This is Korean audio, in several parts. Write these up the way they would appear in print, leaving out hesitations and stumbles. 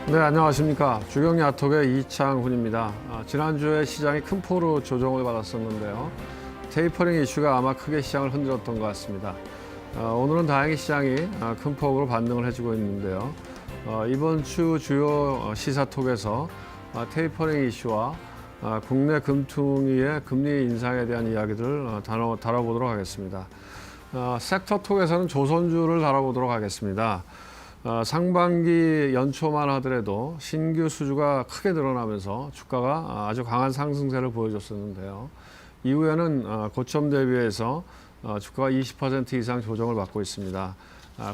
네, 안녕하십니까. 주경야톡의 이창훈입니다. 지난주에 시장이 큰 폭으로 조정을 받았었는데요. 테이퍼링 이슈가 아마 크게 시장을 흔들었던 것 같습니다. 오늘은 다행히 시장이 큰 폭으로 반등을 해주고 있는데요. 이번 주 주요 시사톡에서 테이퍼링 이슈와 국내 금퉁이의 금리 인상에 대한 이야기들을 다뤄보도록 하겠습니다. 섹터톡에서는 조선주를 다뤄보도록 하겠습니다. 상반기 연초만 하더라도 신규 수주가 크게 늘어나면서 주가가 아주 강한 상승세를 보여줬었는데요. 이후에는 고점 대비해서 주가가 20% 이상 조정을 받고 있습니다.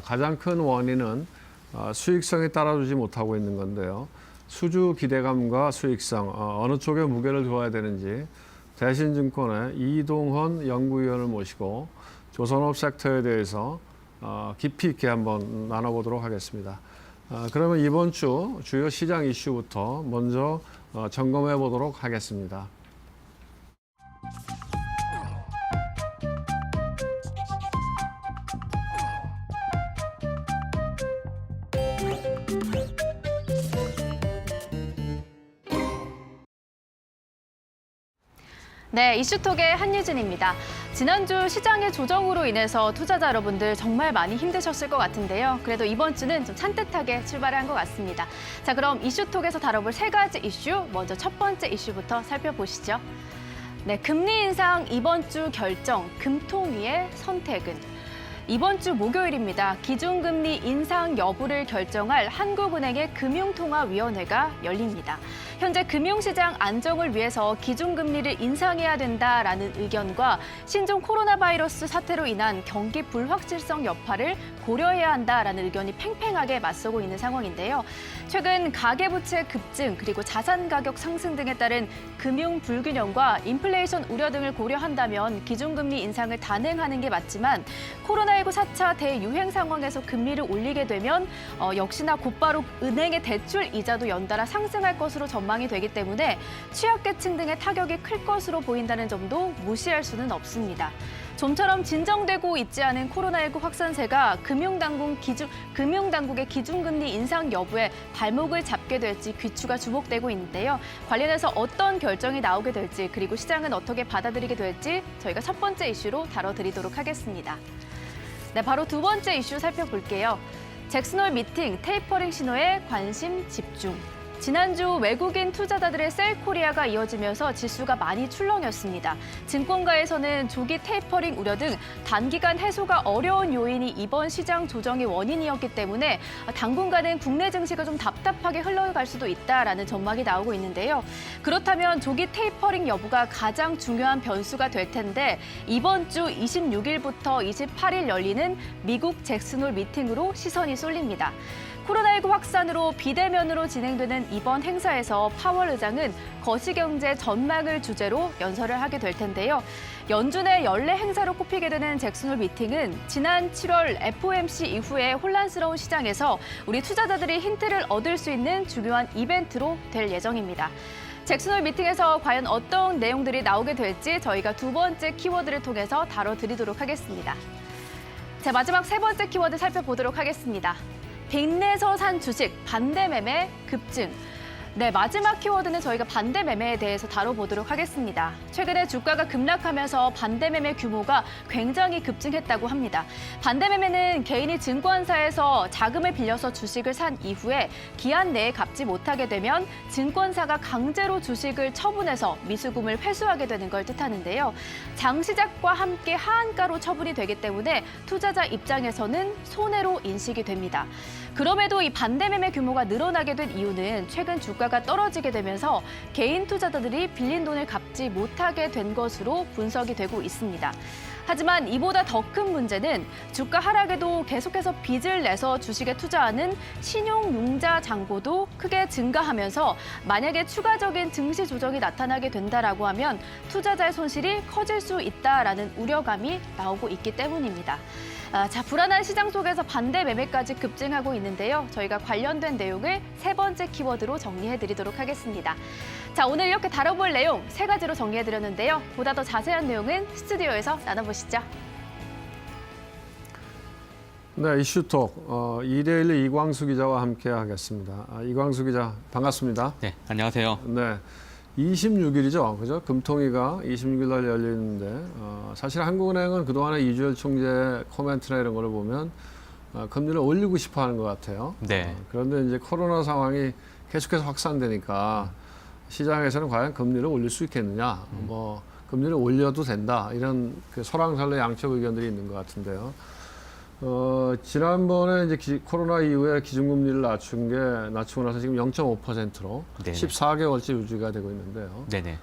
가장 큰 원인은 수익성이 따라주지 못하고 있는 건데요. 수주 기대감과 수익성, 어느 쪽에 무게를 둬야 되는지 대신증권의 이동헌 연구위원을 모시고 조선업 섹터에 대해서 깊이 있게 한번 나눠보도록 하겠습니다. 그러면 이번 주 주요 시장 이슈부터 먼저 점검해 보도록 하겠습니다. 네, 이슈톡의 한유진입니다. 지난주 시장의 조정으로 인해서 투자자 여러분들 정말 많이 힘드셨을 것 같은데요. 그래도 이번 주는 좀 산뜻하게 출발한 것 같습니다. 자, 그럼 이슈톡에서 다뤄볼 세 가지 이슈, 먼저 첫 번째 이슈부터 살펴보시죠. 네, 금리 인상 이번 주 결정, 금통위의 선택은? 이번 주 목요일입니다. 기준금리 인상 여부를 결정할 한국은행의 금융통화위원회가 열립니다. 현재 금융시장 안정을 위해서 기준금리를 인상해야 된다라는 의견과 신종 코로나 바이러스 사태로 인한 경기 불확실성 여파를 고려해야 한다라는 의견이 팽팽하게 맞서고 있는 상황인데요. 최근 가계부채 급증 그리고 자산 가격 상승 등에 따른 금융 불균형과 인플레이션 우려 등을 고려한다면 기준금리 인상을 단행하는 게 맞지만 코로나19 4차 대유행 상황에서 금리를 올리게 되면 역시나 곧바로 은행의 대출 이자도 연달아 상승할 것으로 전망이 되기 때문에 취약계층 등의 타격이 클 것으로 보인다는 점도 무시할 수는 없습니다. 좀처럼 진정되고 있지 않은 코로나19 확산세가 금융당국의 기준금리 인상 여부에 발목을 잡게 될지 귀추가 주목되고 있는데요. 관련해서 어떤 결정이 나오게 될지 그리고 시장은 어떻게 받아들이게 될지 저희가 첫 번째 이슈로 다뤄드리도록 하겠습니다. 네, 바로 두 번째 이슈 살펴볼게요. 잭슨홀 미팅, 테이퍼링 신호에 관심 집중. 지난주 외국인 투자자들의 셀코리아가 이어지면서 지수가 많이 출렁였습니다. 증권가에서는 조기 테이퍼링 우려 등 단기간 해소가 어려운 요인이 이번 시장 조정의 원인이었기 때문에 당분간은 국내 증시가 좀 답답하게 흘러갈 수도 있다라는 전망이 나오고 있는데요. 그렇다면 조기 테이퍼링 여부가 가장 중요한 변수가 될 텐데 이번 주 26일부터 28일 열리는 미국 잭슨홀 미팅으로 시선이 쏠립니다. 코로나19 확산으로 비대면으로 진행되는 이번 행사에서 파월 의장은 거시경제 전망을 주제로 연설을 하게 될 텐데요. 연준의 연례 행사로 꼽히게 되는 잭슨홀 미팅은 지난 7월 FOMC 이후에 혼란스러운 시장에서 우리 투자자들이 힌트를 얻을 수 있는 중요한 이벤트로 될 예정입니다. 잭슨홀 미팅에서 과연 어떤 내용들이 나오게 될지 저희가 두 번째 키워드를 통해서 다뤄드리도록 하겠습니다. 자, 마지막 세 번째 키워드 살펴보도록 하겠습니다. 빚내서 산 주식 반대 매매 급증. 네, 마지막 키워드는 저희가 반대 매매에 대해서 다뤄보도록 하겠습니다. 최근에 주가가 급락하면서 반대 매매 규모가 굉장히 급증했다고 합니다. 반대 매매는 개인이 증권사에서 자금을 빌려서 주식을 산 이후에 기한 내에 갚지 못하게 되면 증권사가 강제로 주식을 처분해서 미수금을 회수하게 되는 걸 뜻하는데요. 장시작과 함께 하한가로 처분이 되기 때문에 투자자 입장에서는 손해로 인식이 됩니다. 그럼에도 이 반대 매매 규모가 늘어나게 된 이유는 최근 주가가 떨어지게 되면서 개인 투자자들이 빌린 돈을 갚지 못하게 된 것으로 분석이 되고 있습니다. 하지만 이보다 더 큰 문제는 주가 하락에도 계속해서 빚을 내서 주식에 투자하는 신용융자 잔고도 크게 증가하면서 만약에 추가적인 증시 조정이 나타나게 된다라고 하면 투자자의 손실이 커질 수 있다라는 우려감이 나오고 있기 때문입니다. 자, 불안한 시장 속에서 반대 매매까지 급증하고 있는데요. 저희가 관련된 내용을 세 번째 키워드로 정리해드리도록 하겠습니다. 자, 오늘 이렇게 다뤄볼 내용 세 가지로 정리해드렸는데요. 보다 더 자세한 내용은 스튜디오에서 나눠보시죠. 네, 이슈톡 이데일리 이광수 기자와 함께 하겠습니다. 이광수 기자 반갑습니다. 네, 안녕하세요. 네, 26일이죠, 그죠? 금통위가 26일 날 열리는데 사실 한국은행은 그동안에 이주열 총재 코멘트나 이런 거를 보면 금리를 올리고 싶어하는 것 같아요. 네. 그런데 이제 코로나 상황이 계속해서 확산되니까 시장에서는 과연 금리를 올릴 수 있겠느냐, 뭐 금리를 올려도 된다 이런 그 설왕설래 양쪽 의견들이 있는 것 같은데요. 지난번에 이제 코로나 이후에 기준금리를 낮추고 나서 지금 0.5%로 네네. 14개월째 유지가 되고 있는데요. 네네.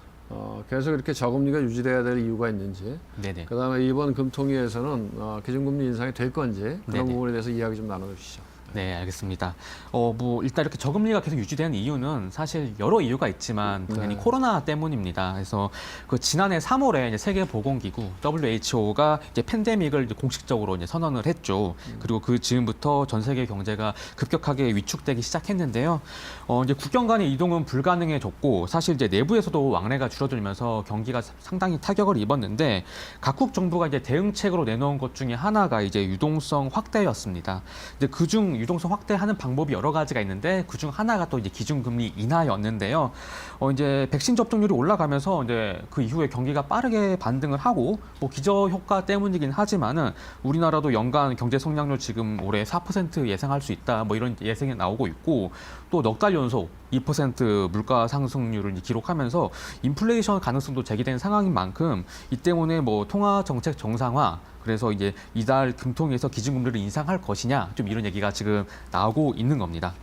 계속 이렇게 저금리가 유지돼야 될 이유가 있는지, 네네. 그다음에 이번 금통위에서는 기준금리 인상이 될 건지 그런 네네. 부분에 대해서 이야기 좀 나눠주시죠. 네, 알겠습니다. 뭐 일단 이렇게 저금리가 계속 유지되는 이유는 사실 여러 이유가 있지만 당연히 네. 코로나 때문입니다. 그래서 그 지난해 3월에 이제 세계보건기구 WHO가 이제 팬데믹을 이제 공식적으로 이제 선언을 했죠. 그리고 그 즈음부터 전 세계 경제가 급격하게 위축되기 시작했는데요. 이제 국경 간의 이동은 불가능해졌고 사실 이제 내부에서도 왕래가 줄어들면서 경기가 상당히 타격을 입었는데 각국 정부가 이제 대응책으로 내놓은 것 중에 하나가 이제 유동성 확대였습니다. 근데 그중 유동성 확대하는 방법이 여러 가지가 있는데 그중 하나가 또 이제 기준금리 인하였는데요. 이제 백신 접종률이 올라가면서 이제 그 이후에 경기가 빠르게 반등을 하고 뭐 기저효과 때문이긴 하지만은 우리나라도 연간 경제 성장률 지금 올해 4% 예상할 수 있다. 뭐 이런 예상이 나오고 있고 또 넉 달 연속 2% 물가 상승률을 기록하면서 인플레이션 가능성도 제기된 상황인 만큼 이 때문에 뭐 통화 정책 정상화 그래서 이제 이달 금통위에서 기준금리를 인상할 것이냐 좀 이런 얘기가 지금 나오고 있는 겁니다.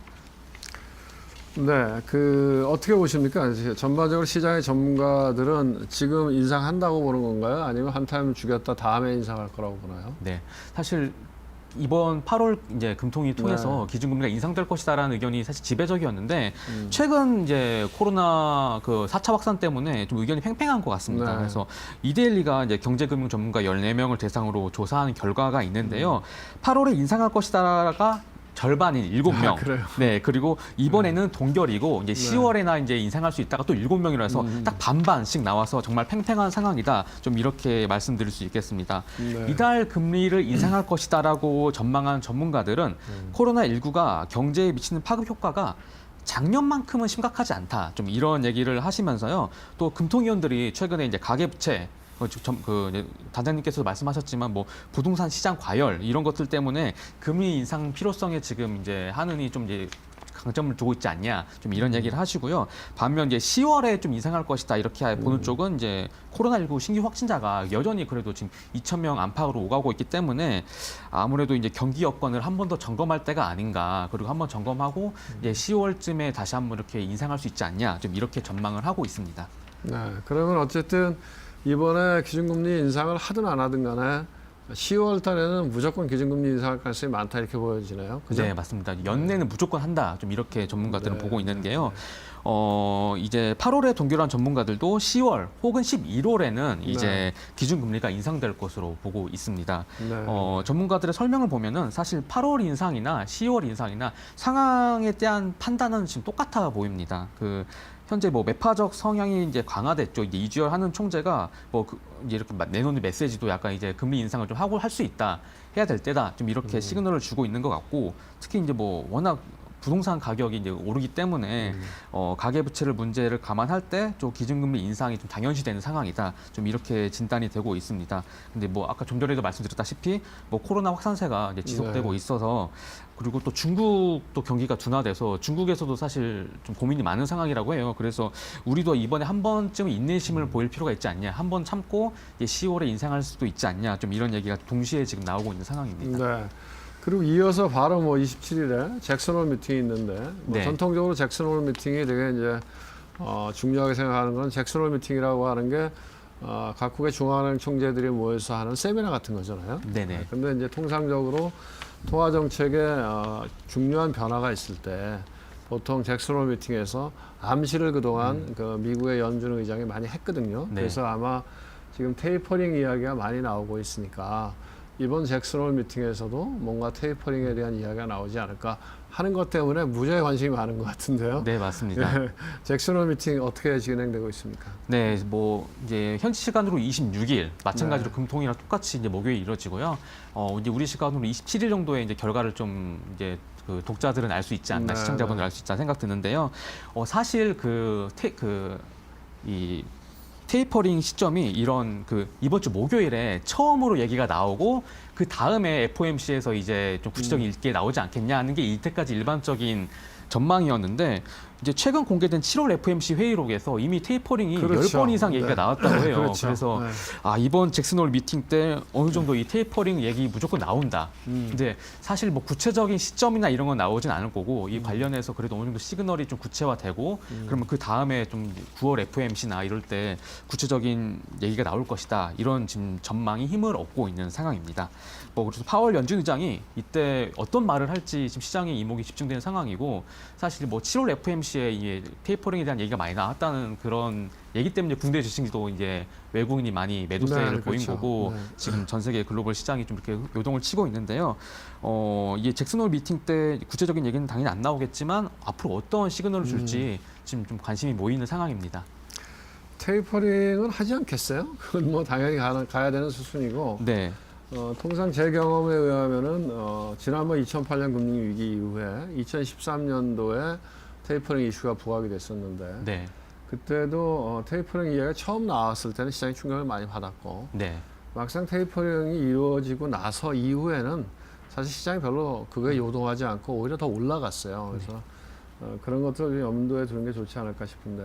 네, 어떻게 보십니까? 전반적으로 시장의 전문가들은 지금 인상한다고 보는 건가요? 아니면 한 타임 죽였다 다음에 인상할 거라고 보나요? 네, 사실 이번 8월 이제 금통위 통해서 기준금리가 인상될 것이다라는 의견이 사실 지배적이었는데 최근 이제 코로나 그 4차 확산 때문에 좀 의견이 팽팽한 것 같습니다. 네. 그래서 이데일리가 이제 경제금융 전문가 14명을 대상으로 조사한 결과가 있는데요. 8월에 인상할 것이다가 절반인 7명. 그래요? 네, 그리고 이번에는 동결이고 이제 10월에나 이제 인상할 수 있다가 또 7명이라서 딱 반반씩 나와서 정말 팽팽한 상황이다. 좀 이렇게 말씀드릴 수 있겠습니다. 네. 이달 금리를 인상할 것이다라고 전망한 전문가들은 코로나19가 경제에 미치는 파급 효과가 작년만큼은 심각하지 않다. 좀 이런 얘기를 하시면서요. 또 금통위원들이 최근에 이제 가계부채 단장님께서도 말씀하셨지만 뭐 부동산 시장 과열 이런 것들 때문에 금리 인상 필요성에 지금 이제 한은이 좀 이제 강점을 두고 있지 않냐 좀 이런 얘기를 하시고요. 반면 이제 10월에 좀 인상할 것이다 이렇게 보는 쪽은 이제 코로나19 신규 확진자가 여전히 그래도 지금 2,000명 안팎으로 오가고 있기 때문에 아무래도 이제 경기 여건을 한 번 더 점검할 때가 아닌가 그리고 한번 점검하고 이제 10월쯤에 다시 한번 이렇게 인상할 수 있지 않냐 좀 이렇게 전망을 하고 있습니다. 네, 그러면 어쨌든 이번에 기준금리 인상을 하든 안 하든 간에 10월 달에는 무조건 기준금리 인상할 가능성이 많다 이렇게 보여지나요? 그죠? 네, 맞습니다. 연내는 무조건 한다. 좀 이렇게 전문가들은 네, 보고 있는 게요. 이제 8월에 동결한 전문가들도 10월 혹은 11월에는 이제 기준금리가 인상될 것으로 보고 있습니다. 네. 전문가들의 설명을 보면은 사실 8월 인상이나 10월 인상이나 상황에 대한 판단은 지금 똑같아 보입니다. 현재 뭐 매파적 성향이 이제 강화됐죠. 이제 이주열 한은 총재가 이제 이렇게 내놓는 메시지도 약간 이제 금리 인상을 좀 하고 할 수 있다, 해야 될 때다, 좀 이렇게 시그널을 주고 있는 것 같고, 특히 이제 뭐 워낙 부동산 가격이 이제 오르기 때문에 가계부채를 문제를 감안할 때 좀 기준금리 인상이 좀 당연시되는 상황이다. 좀 이렇게 진단이 되고 있습니다. 근데 뭐 아까 좀 전에도 말씀드렸다시피 뭐 코로나 확산세가 이제 지속되고 있어서 그리고 또 중국도 경기가 둔화돼서 중국에서도 사실 좀 고민이 많은 상황이라고 해요. 그래서 우리도 이번에 한 번쯤 인내심을 보일 필요가 있지 않냐. 한 번 참고 이제 10월에 인상할 수도 있지 않냐. 좀 이런 얘기가 동시에 지금 나오고 있는 상황입니다. 네. 그리고 이어서 바로 뭐 27일에 잭슨홀 미팅이 있는데 뭐 네. 전통적으로 잭슨홀 미팅이 되게 이제 중요하게 생각하는 건 잭슨홀 미팅이라고 하는 게 각국의 중앙은행 총재들이 모여서 하는 세미나 같은 거잖아요. 네네. 근데 이제 통상적으로 통화 정책에 중요한 변화가 있을 때 보통 잭슨홀 미팅에서 암시를 그동안 그 미국의 연준 의장이 많이 했거든요. 네. 그래서 아마 지금 테이퍼링 이야기가 많이 나오고 있으니까 이번 잭슨홀 미팅에서도 뭔가 테이퍼링에 대한 이야기가 나오지 않을까 하는 것 때문에 무지하게 관심이 많은 것 같은데요. 네, 맞습니다. 예, 잭슨홀 미팅 어떻게 진행되고 있습니까? 네, 뭐 이제 현지 시간으로 26일 마찬가지로 네. 금통이랑 똑같이 이제 목요일 이루어지고요. 이제 우리 시간으로 27일 정도에 이제 결과를 좀 이제 그 독자들은 알 수 있지 않나, 네, 시청자분들 네. 알 수 있지 않나 생각 드는데요. 사실 이 테이퍼링 시점이 이런 이번 주 목요일에 처음으로 얘기가 나오고 그 다음에 FOMC에서 이제 좀 구체적인 게 나오지 않겠냐 하는 게 이때까지 일반적인 전망이었는데 이제 최근 공개된 7월 FOMC 회의록에서 이미 테이퍼링이 그렇죠. 10번 이상 얘기가 네. 나왔다고 해요. 그렇죠. 그래서 네. 이번 잭슨홀 미팅 때 어느 정도 이 테이퍼링 얘기 무조건 나온다. 근데 사실 뭐 구체적인 시점이나 이런 건 나오진 않을 거고 이 관련해서 그래도 어느 정도 시그널이 좀 구체화되고 그러면 그 다음에 좀 9월 FOMC나 이럴 때 구체적인 얘기가 나올 것이다. 이런 지금 전망이 힘을 얻고 있는 상황입니다. 뭐 그래서 파월 연준 의장이 이때 어떤 말을 할지 지금 시장의 이목이 집중되는 상황이고 사실 뭐 7월 FOMC에 이 테이퍼링에 대한 얘기가 많이 나왔다는 그런 얘기 때문에 국내 주식도 이제 외국인이 많이 매도세를 네, 보인 그렇죠. 거고 네. 지금 전 세계 글로벌 시장이 좀 이렇게 요동을 치고 있는데요. 이게 잭슨홀 미팅 때 구체적인 얘기는 당연히 안 나오겠지만 앞으로 어떤 시그널을 줄지 지금 좀 관심이 모이는 상황입니다. 테이퍼링은 하지 않겠어요? 그건 뭐 당연히 가야 되는 수순이고 네, 통상 제 경험에 의하면은 지난번 2008년 금융 위기 이후에 2013년도에 테이퍼링 이슈가 부각이 됐었는데 네, 그때도 테이퍼링 이야기가 처음 나왔을 때는 시장이 충격을 많이 받았고 네, 막상 테이퍼링이 이루어지고 나서 이후에는 사실 시장이 별로 그거에 요동하지 않고 오히려 더 올라갔어요. 그래서 그런 것들을 염두에 두는 게 좋지 않을까 싶은데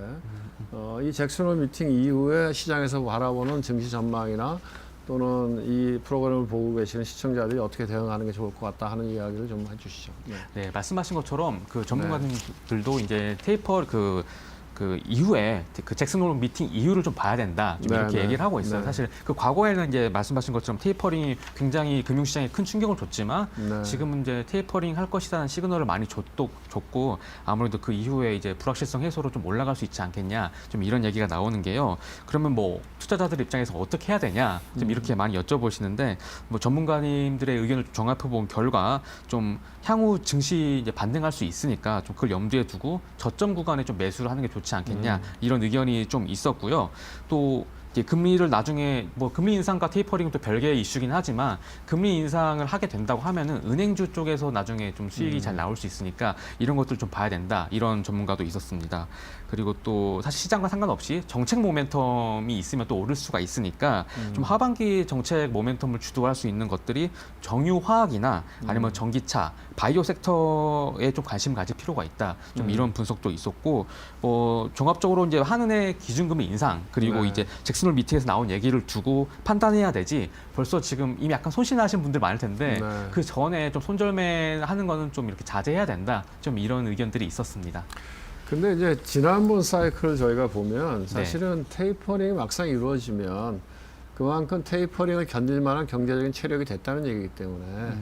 이 잭슨홀 미팅 이후에 시장에서 바라보는 증시 전망이나 또는 이 프로그램을 보고 계시는 시청자들이 어떻게 대응하는 게 좋을 것 같다 하는 이야기를 좀 해주시죠. 네. 네, 말씀하신 것처럼 그 전문가들도 이제 테이퍼 그 이후에 그 잭슨홀 미팅 이후를 좀 봐야 된다. 좀 네, 이렇게 네. 얘기를 하고 있어요. 네. 사실 그 과거에는 이제 말씀하신 것처럼 테이퍼링이 굉장히 금융시장에 큰 충격을 줬지만 네. 지금은 이제 테이퍼링 할 것이라는 시그널을 많이 줬고 아무래도 그 이후에 이제 불확실성 해소로 좀 올라갈 수 있지 않겠냐. 좀 이런 얘기가 나오는 게요. 그러면 뭐 투자자들 입장에서 어떻게 해야 되냐. 좀 이렇게 많이 여쭤보시는데 뭐 전문가님들의 의견을 좀 종합해 본 결과 좀 향후 증시 이제 반등할 수 있으니까 좀 그걸 염두에 두고 저점 구간에 좀 매수를 하는 게 좋지 않겠냐 이런 의견이 좀 있었고요. 또 이제 금리를 나중에 뭐 금리 인상과 테이퍼링은 또 별개의 이슈긴 하지만 금리 인상을 하게 된다고 하면은 은행주 쪽에서 나중에 좀 수익이 잘 나올 수 있으니까 이런 것들 좀 봐야 된다 이런 전문가도 있었습니다. 그리고 또 사실 시장과 상관없이 정책 모멘텀이 있으면 또 오를 수가 있으니까 좀 하반기 정책 모멘텀을 주도할 수 있는 것들이 정유화학이나 아니면 전기차, 바이오 섹터에 좀 관심 가질 필요가 있다. 좀 이런 분석도 있었고 종합적으로 이제 한은의 기준금리 인상 그리고 네. 이제 잭슨홀 미팅에서 나온 얘기를 두고 판단해야 되지 벌써 지금 이미 약간 손실나신 분들 많을 텐데 네. 그 전에 좀 손절매 하는 거는 좀 이렇게 자제해야 된다. 좀 이런 의견들이 있었습니다. 근데 이제 지난번 사이클을 저희가 보면 사실은 테이퍼링이 막상 이루어지면 그만큼 테이퍼링을 견딜 만한 경제적인 체력이 됐다는 얘기이기 때문에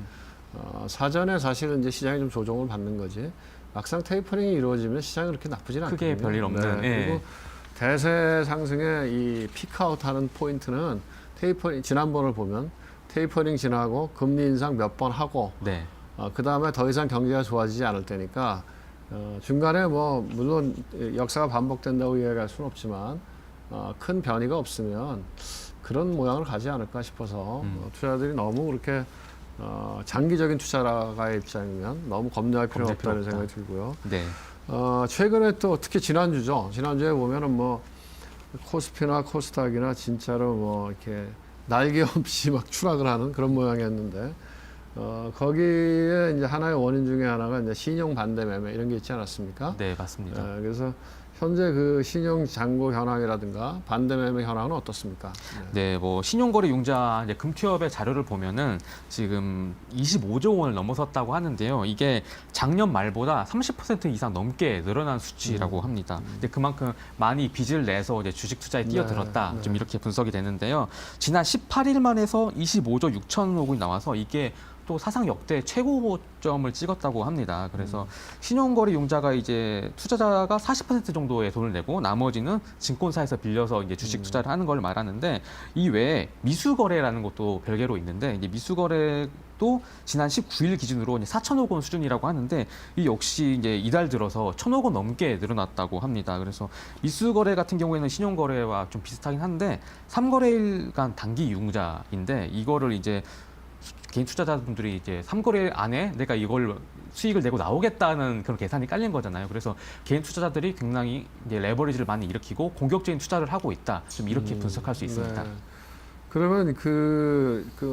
사전에 사실은 이제 시장이 좀 조정을 받는 거지 막상 테이퍼링이 이루어지면 시장이 그렇게 나쁘진 않거든요. 크게 별일 없는. 예. 그리고 대세 상승의 이 피크아웃하는 포인트는 테이퍼링 지난번을 보면 테이퍼링 지나고 금리 인상 몇 번 하고 네. 그 다음에 더 이상 경기가 좋아지지 않을 때니까 중간에 뭐 물론 역사가 반복된다고 이야기할 수는 없지만 큰 변이가 없으면 그런 모양을 가지 않을까 싶어서 투자들이 너무 그렇게 장기적인 투자가의 입장이면 너무 겁내할 필요는 없다는 생각이 들고요. 네. 최근에 또 특히 지난주죠. 지난주에 보면은 뭐 코스피나 코스닥이나 진짜로 뭐 이렇게 날개 없이 막 추락을 하는 그런 모양이었는데 거기에 이제 하나의 원인 중에 하나가 이제 신용 반대 매매 이런 게 있지 않았습니까? 네, 맞습니다. 그래서 현재 그 신용 잔고 현황이라든가 반대 매매 현황은 어떻습니까? 네, 뭐 신용거래 융자 이제 금투협의 자료를 보면은 지금 25조 원을 넘어섰다고 하는데요. 이게 작년 말보다 30% 이상 넘게 늘어난 수치라고 합니다. 근데 그만큼 많이 빚을 내서 이제 주식 투자에 뛰어들었다. 네. 좀 이렇게 분석이 되는데요. 지난 18일만 해서 25조 6천억 원이 나와서 이게 또 사상 역대 최고점을 찍었다고 합니다. 그래서 신용거래 융자가 이제 투자자가 40% 정도의 돈을 내고 나머지는 증권사에서 빌려서 이제 주식 투자를 하는 걸 말하는데 이 외에 미수거래라는 것도 별개로 있는데 이제 미수거래도 지난 19일 기준으로 4천억 원 수준이라고 하는데 이 역시 이제 이달 들어서 1,000억 원 넘게 늘어났다고 합니다. 그래서 미수거래 같은 경우에는 신용거래와 좀 비슷하긴 한데 3거래일간 단기 융자인데 이거를 이제 개인 투자자분들이 이제 3거래일 안에 내가 이걸 수익을 내고 나오겠다는 그런 계산이 깔린 거잖아요. 그래서 개인 투자자들이 굉장히 이제 레버리지를 많이 일으키고 공격적인 투자를 하고 있다. 좀 이렇게 분석할 수 있습니다. 네. 그러면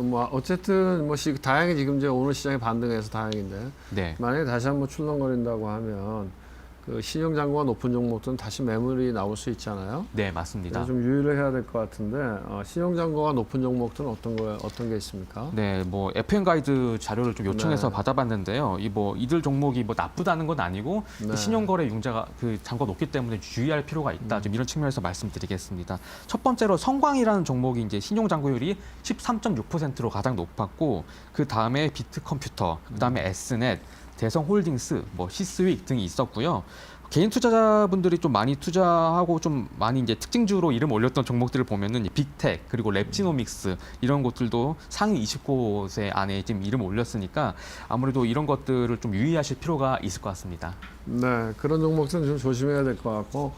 뭐 어쨌든 다행히 지금 이제 오늘 시장이 반등해서 다행인데 네. 만약에 다시 한번 출렁거린다고 하면 그 신용 잔고가 높은 종목들은 다시 매물이 나올 수 있잖아요. 네, 맞습니다. 좀 유의를 해야 될 것 같은데 신용 잔고가 높은 종목들은 어떤 게 있습니까? 네, 뭐 FM 가이드 자료를 좀 요청해서 네. 받아봤는데요. 이들 종목이 뭐 나쁘다는 건 아니고 네. 신용거래 융자가 잔고가 높기 때문에 주의할 필요가 있다. 좀 이런 측면에서 말씀드리겠습니다. 첫 번째로 성광이라는 종목이 이제 신용 잔고율이 13.6%로 가장 높았고 그 다음에 비트컴퓨터, 그 다음에 S넷, 대성홀딩스, 뭐 시스윅 등이 있었고요. 개인 투자자분들이 좀 많이 투자하고 좀 많이 이제 특징주로 이름 올렸던 종목들을 보면은 빅텍 그리고 랩지노믹스 이런 곳들도 상위 20곳에 안에 지금 이름 올렸으니까 아무래도 이런 것들을 좀 유의하실 필요가 있을 것 같습니다. 네, 그런 종목들은 좀 조심해야 될 것 같고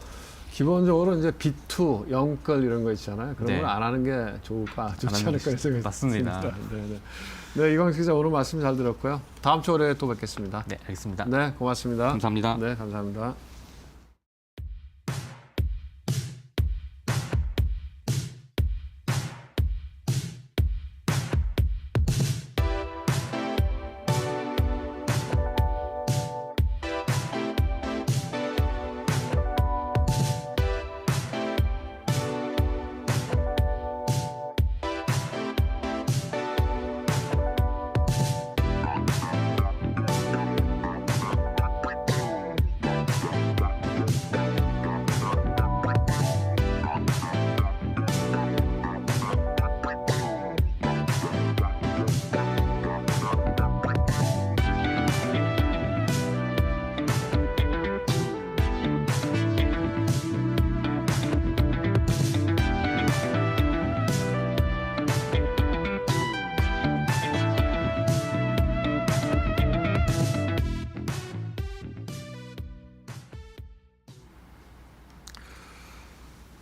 기본적으로 이제 비투, 영끌 이런 거 있잖아요. 그런 네. 걸 안 하는 게 좋지 않을까 생각이 맞습니다. 네, 이광수 기자 오늘 말씀 잘 들었고요. 다음 주 월요일에 또 뵙겠습니다. 네, 알겠습니다. 네, 고맙습니다. 감사합니다. 네, 감사합니다.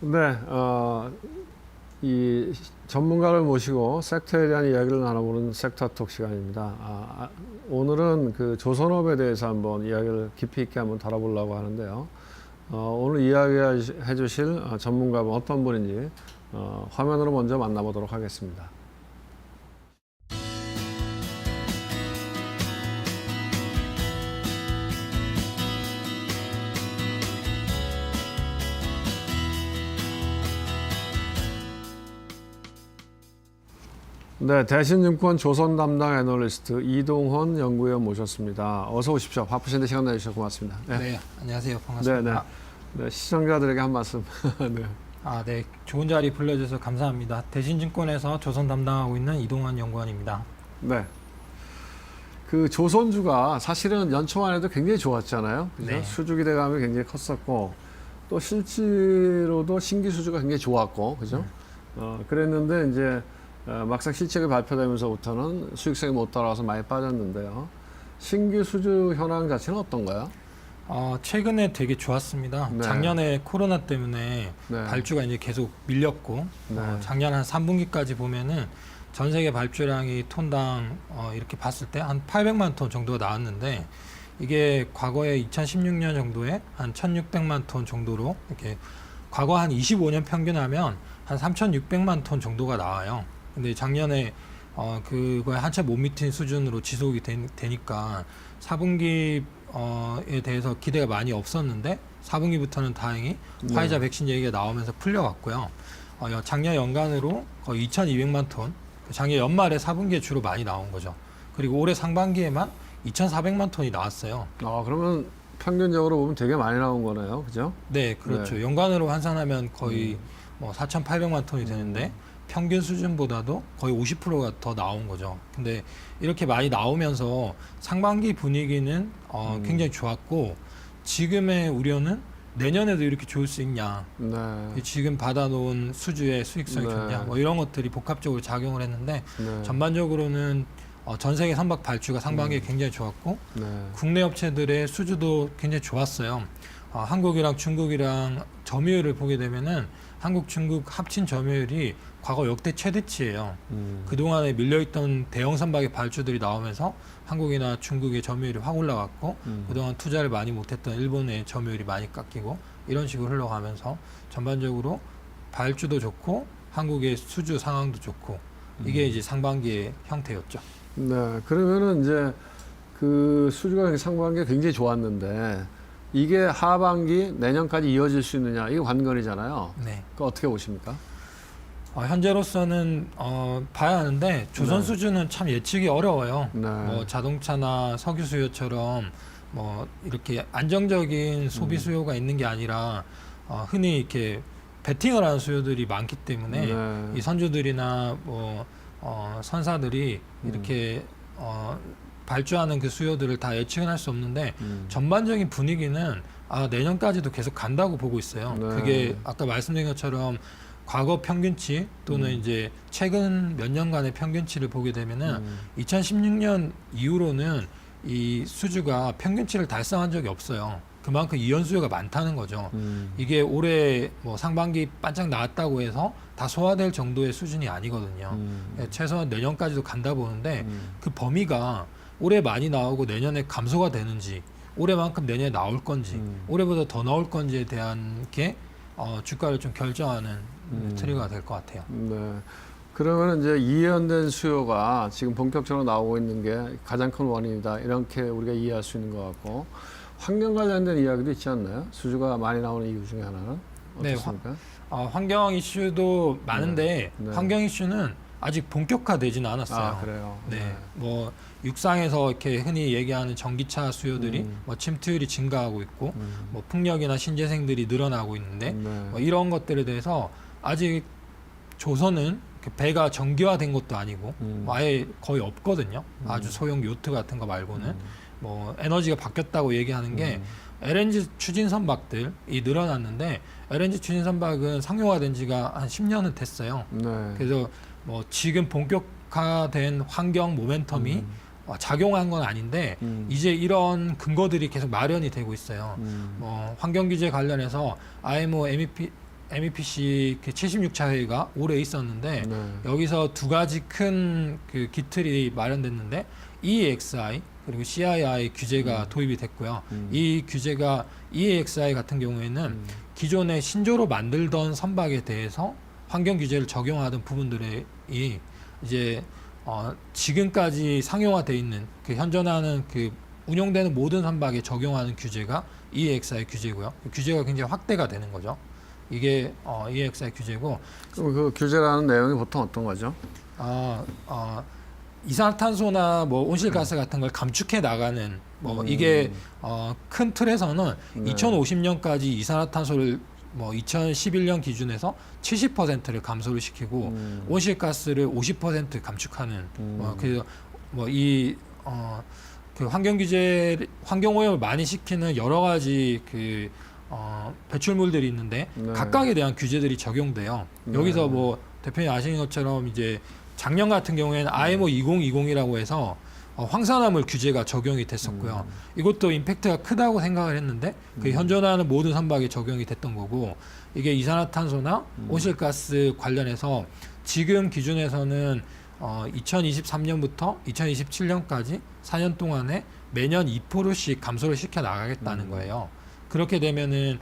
네, 이 전문가를 모시고 섹터에 대한 이야기를 나눠보는 섹터톡 시간입니다. 오늘은 그 조선업에 대해서 한번 이야기를 깊이 있게 한번 다뤄보려고 하는데요. 오늘 이야기해 주실 전문가분 어떤 분인지 화면으로 먼저 만나보도록 하겠습니다. 네, 대신증권 조선 담당 애널리스트 이동헌 연구위원 모셨습니다. 어서 오십시오. 바쁘신데 시간 내주셔서 고맙습니다. 네, 안녕하세요. 반갑습니다. 네, 시청자들에게 한 말씀. 네. 네, 좋은 자리 불러주셔서 감사합니다. 대신증권에서 조선 담당하고 있는 이동환 연구원입니다. 네. 그 조선주가 사실은 연초만 해도 굉장히 좋았잖아요. 그죠? 네. 수주 기대감이 굉장히 컸었고 또 실제로도 신규 수주가 굉장히 좋았고, 그죠? 그랬는데 이제 막상 실적이 발표되면서부터는 수익성이 못 따라와서 많이 빠졌는데요. 신규 수주 현황 자체는 어떤가요? 최근에 되게 좋았습니다. 네. 작년에 코로나 때문에 네. 발주가 이제 계속 밀렸고, 네. 작년 한 3분기까지 보면은 전 세계 발주량이 톤당 이렇게 봤을 때 한 800만 톤 정도가 나왔는데, 이게 과거에 2016년 정도에 한 1,600만 톤 정도로 이렇게 과거 한 25년 평균하면 한 3,600만 톤 정도가 나와요. 근데 작년에 그거에 한참 못 미친 수준으로 지속이 되니까 4분기에 대해서 기대가 많이 없었는데 4분기부터는 다행히 화이자 백신 얘기가 나오면서 풀려왔고요. 작년 연간으로 거의 2,200만 톤, 작년 연말에 4분기에 주로 많이 나온 거죠. 그리고 올해 상반기에만 2,400만 톤이 나왔어요. 그러면 평균적으로 보면 되게 많이 나온 거네요, 그죠? 네, 그렇죠. 네. 연간으로 환산하면 거의 뭐 4,800만 톤이 되는데 평균 수준보다도 거의 50%가 더 나온 거죠. 근데 이렇게 많이 나오면서 상반기 분위기는 굉장히 좋았고 지금의 우려는 내년에도 이렇게 좋을 수 있냐, 네. 지금 받아놓은 수주의 수익성이 네. 좋냐, 뭐 이런 것들이 복합적으로 작용을 했는데 네. 전반적으로는 전 세계 선박 발주가 상반기에 굉장히 좋았고 네. 국내 업체들의 수주도 굉장히 좋았어요. 한국이랑 중국이랑 점유율을 보게 되면은 한국, 중국 합친 점유율이 과거 역대 최대치예요. 그동안에 밀려있던 대형 선박의 발주들이 나오면서 한국이나 중국의 점유율이 확 올라갔고 그동안 투자를 많이 못했던 일본의 점유율이 많이 깎이고 이런 식으로 흘러가면서 전반적으로 발주도 좋고 한국의 수주 상황도 좋고 이게 이제 상반기의 형태였죠. 네. 그러면은 이제 그 수주가 상반기에 굉장히 좋았는데 이게 하반기 내년까지 이어질 수 있느냐 이게 관건이잖아요. 네. 그 어떻게 보십니까? 현재로서는 봐야 하는데 조선 네. 수주는 참 예측이 어려워요. 네. 뭐 자동차나 석유 수요처럼 뭐 이렇게 안정적인 소비 수요가 있는 게 아니라 흔히 이렇게 베팅을 하는 수요들이 많기 때문에 네. 이 선주들이나 뭐 선사들이 이렇게 발주하는 그 수요들을 다 예측은 할 수 없는데 전반적인 분위기는 내년까지도 계속 간다고 보고 있어요. 네. 그게 아까 말씀드린 것처럼 과거 평균치 또는 이제 최근 몇 년간의 평균치를 보게 되면은 2016년 이후로는 이 수주가 평균치를 달성한 적이 없어요. 그만큼 이연 수요가 많다는 거죠. 이게 올해 뭐 상반기 반짝 나왔다고 해서 다 소화될 정도의 수준이 아니거든요. 최소한 내년까지도 간다 보는데 그 범위가 올해 많이 나오고 내년에 감소가 되는지 올해만큼 내년에 나올 건지 올해보다 더 나올 건지에 대한 게 주가를 좀 결정하는 트리거가 될 것 같아요. 네. 그러면 이제 이연된 수요가 지금 본격적으로 나오고 있는 게 가장 큰 원인이다. 이렇게 우리가 이해할 수 있는 것 같고 환경 관련된 이야기도 있지 않나요? 수주가 많이 나오는 이유 중에 하나는 네, 어떻습니까? 환경 이슈도 많은데 네. 환경 이슈는 아직 본격화되지는 않았어요. 그래요. 네, 뭐 육상에서 이렇게 흔히 얘기하는 전기차 수요들이 뭐 침투율이 증가하고 있고 뭐 풍력이나 신재생들이 늘어나고 있는데 네. 뭐 이런 것들에 대해서 아직 조선은 배가 정기화된 것도 아니고 뭐 아예 거의 없거든요. 아주 소형 요트 같은 거 말고는 뭐 에너지가 바뀌었다고 얘기하는 게 LNG 추진 선박들이 늘어났는데 LNG 추진 선박은 상용화된 지가 한 10년은 됐어요. 네. 그래서 뭐 지금 본격화된 환경 모멘텀이 작용한 건 아닌데 이제 이런 근거들이 계속 마련이 되고 있어요. 뭐 환경 규제 관련해서 IMO MEPC 그 76차 회의가 올해 있었는데 네. 여기서 두 가지 큰 그 기틀이 마련됐는데 EEXI 그리고 CII 규제가 도입이 됐고요. 이 규제가 EEXI 같은 경우에는 기존에 신조로 만들던 선박에 대해서 환경 규제를 적용하던 부분들이 이제 지금까지 상용화돼 있는 그 현존하는 그 운용되는 모든 선박에 적용하는 규제가 EEXI 규제고요. 규제가 굉장히 확대가 되는 거죠. 이게 EEXI 규제고 그럼 그 규제라는 내용이 보통 어떤 거죠? 이산화탄소나 뭐 온실가스 같은 걸 감축해 나가는 뭐 이게 큰 틀에서는 네. 2050년까지 이산화탄소를 뭐 2011년 기준에서 70%를 감소를 시키고 온실가스를 50% 감축하는 그래서 뭐 이 그 환경 규제 환경 오염을 많이 시키는 여러 가지 그 배출물들이 있는데 네. 각각에 대한 규제들이 적용돼요. 네. 여기서 뭐 대표님 아시는 것처럼 이제 작년 같은 경우에는 IMO 2020이라고 해서 황산화물 규제가 적용이 됐었고요. 이것도 임팩트가 크다고 생각을 했는데 그 현존하는 모든 선박에 적용이 됐던 거고 이게 이산화탄소나 온실가스 관련해서 지금 기준에서는 2023년부터 2027년까지 4년 동안에 매년 2%씩 감소를 시켜 나가겠다는 거예요. 그렇게 되면은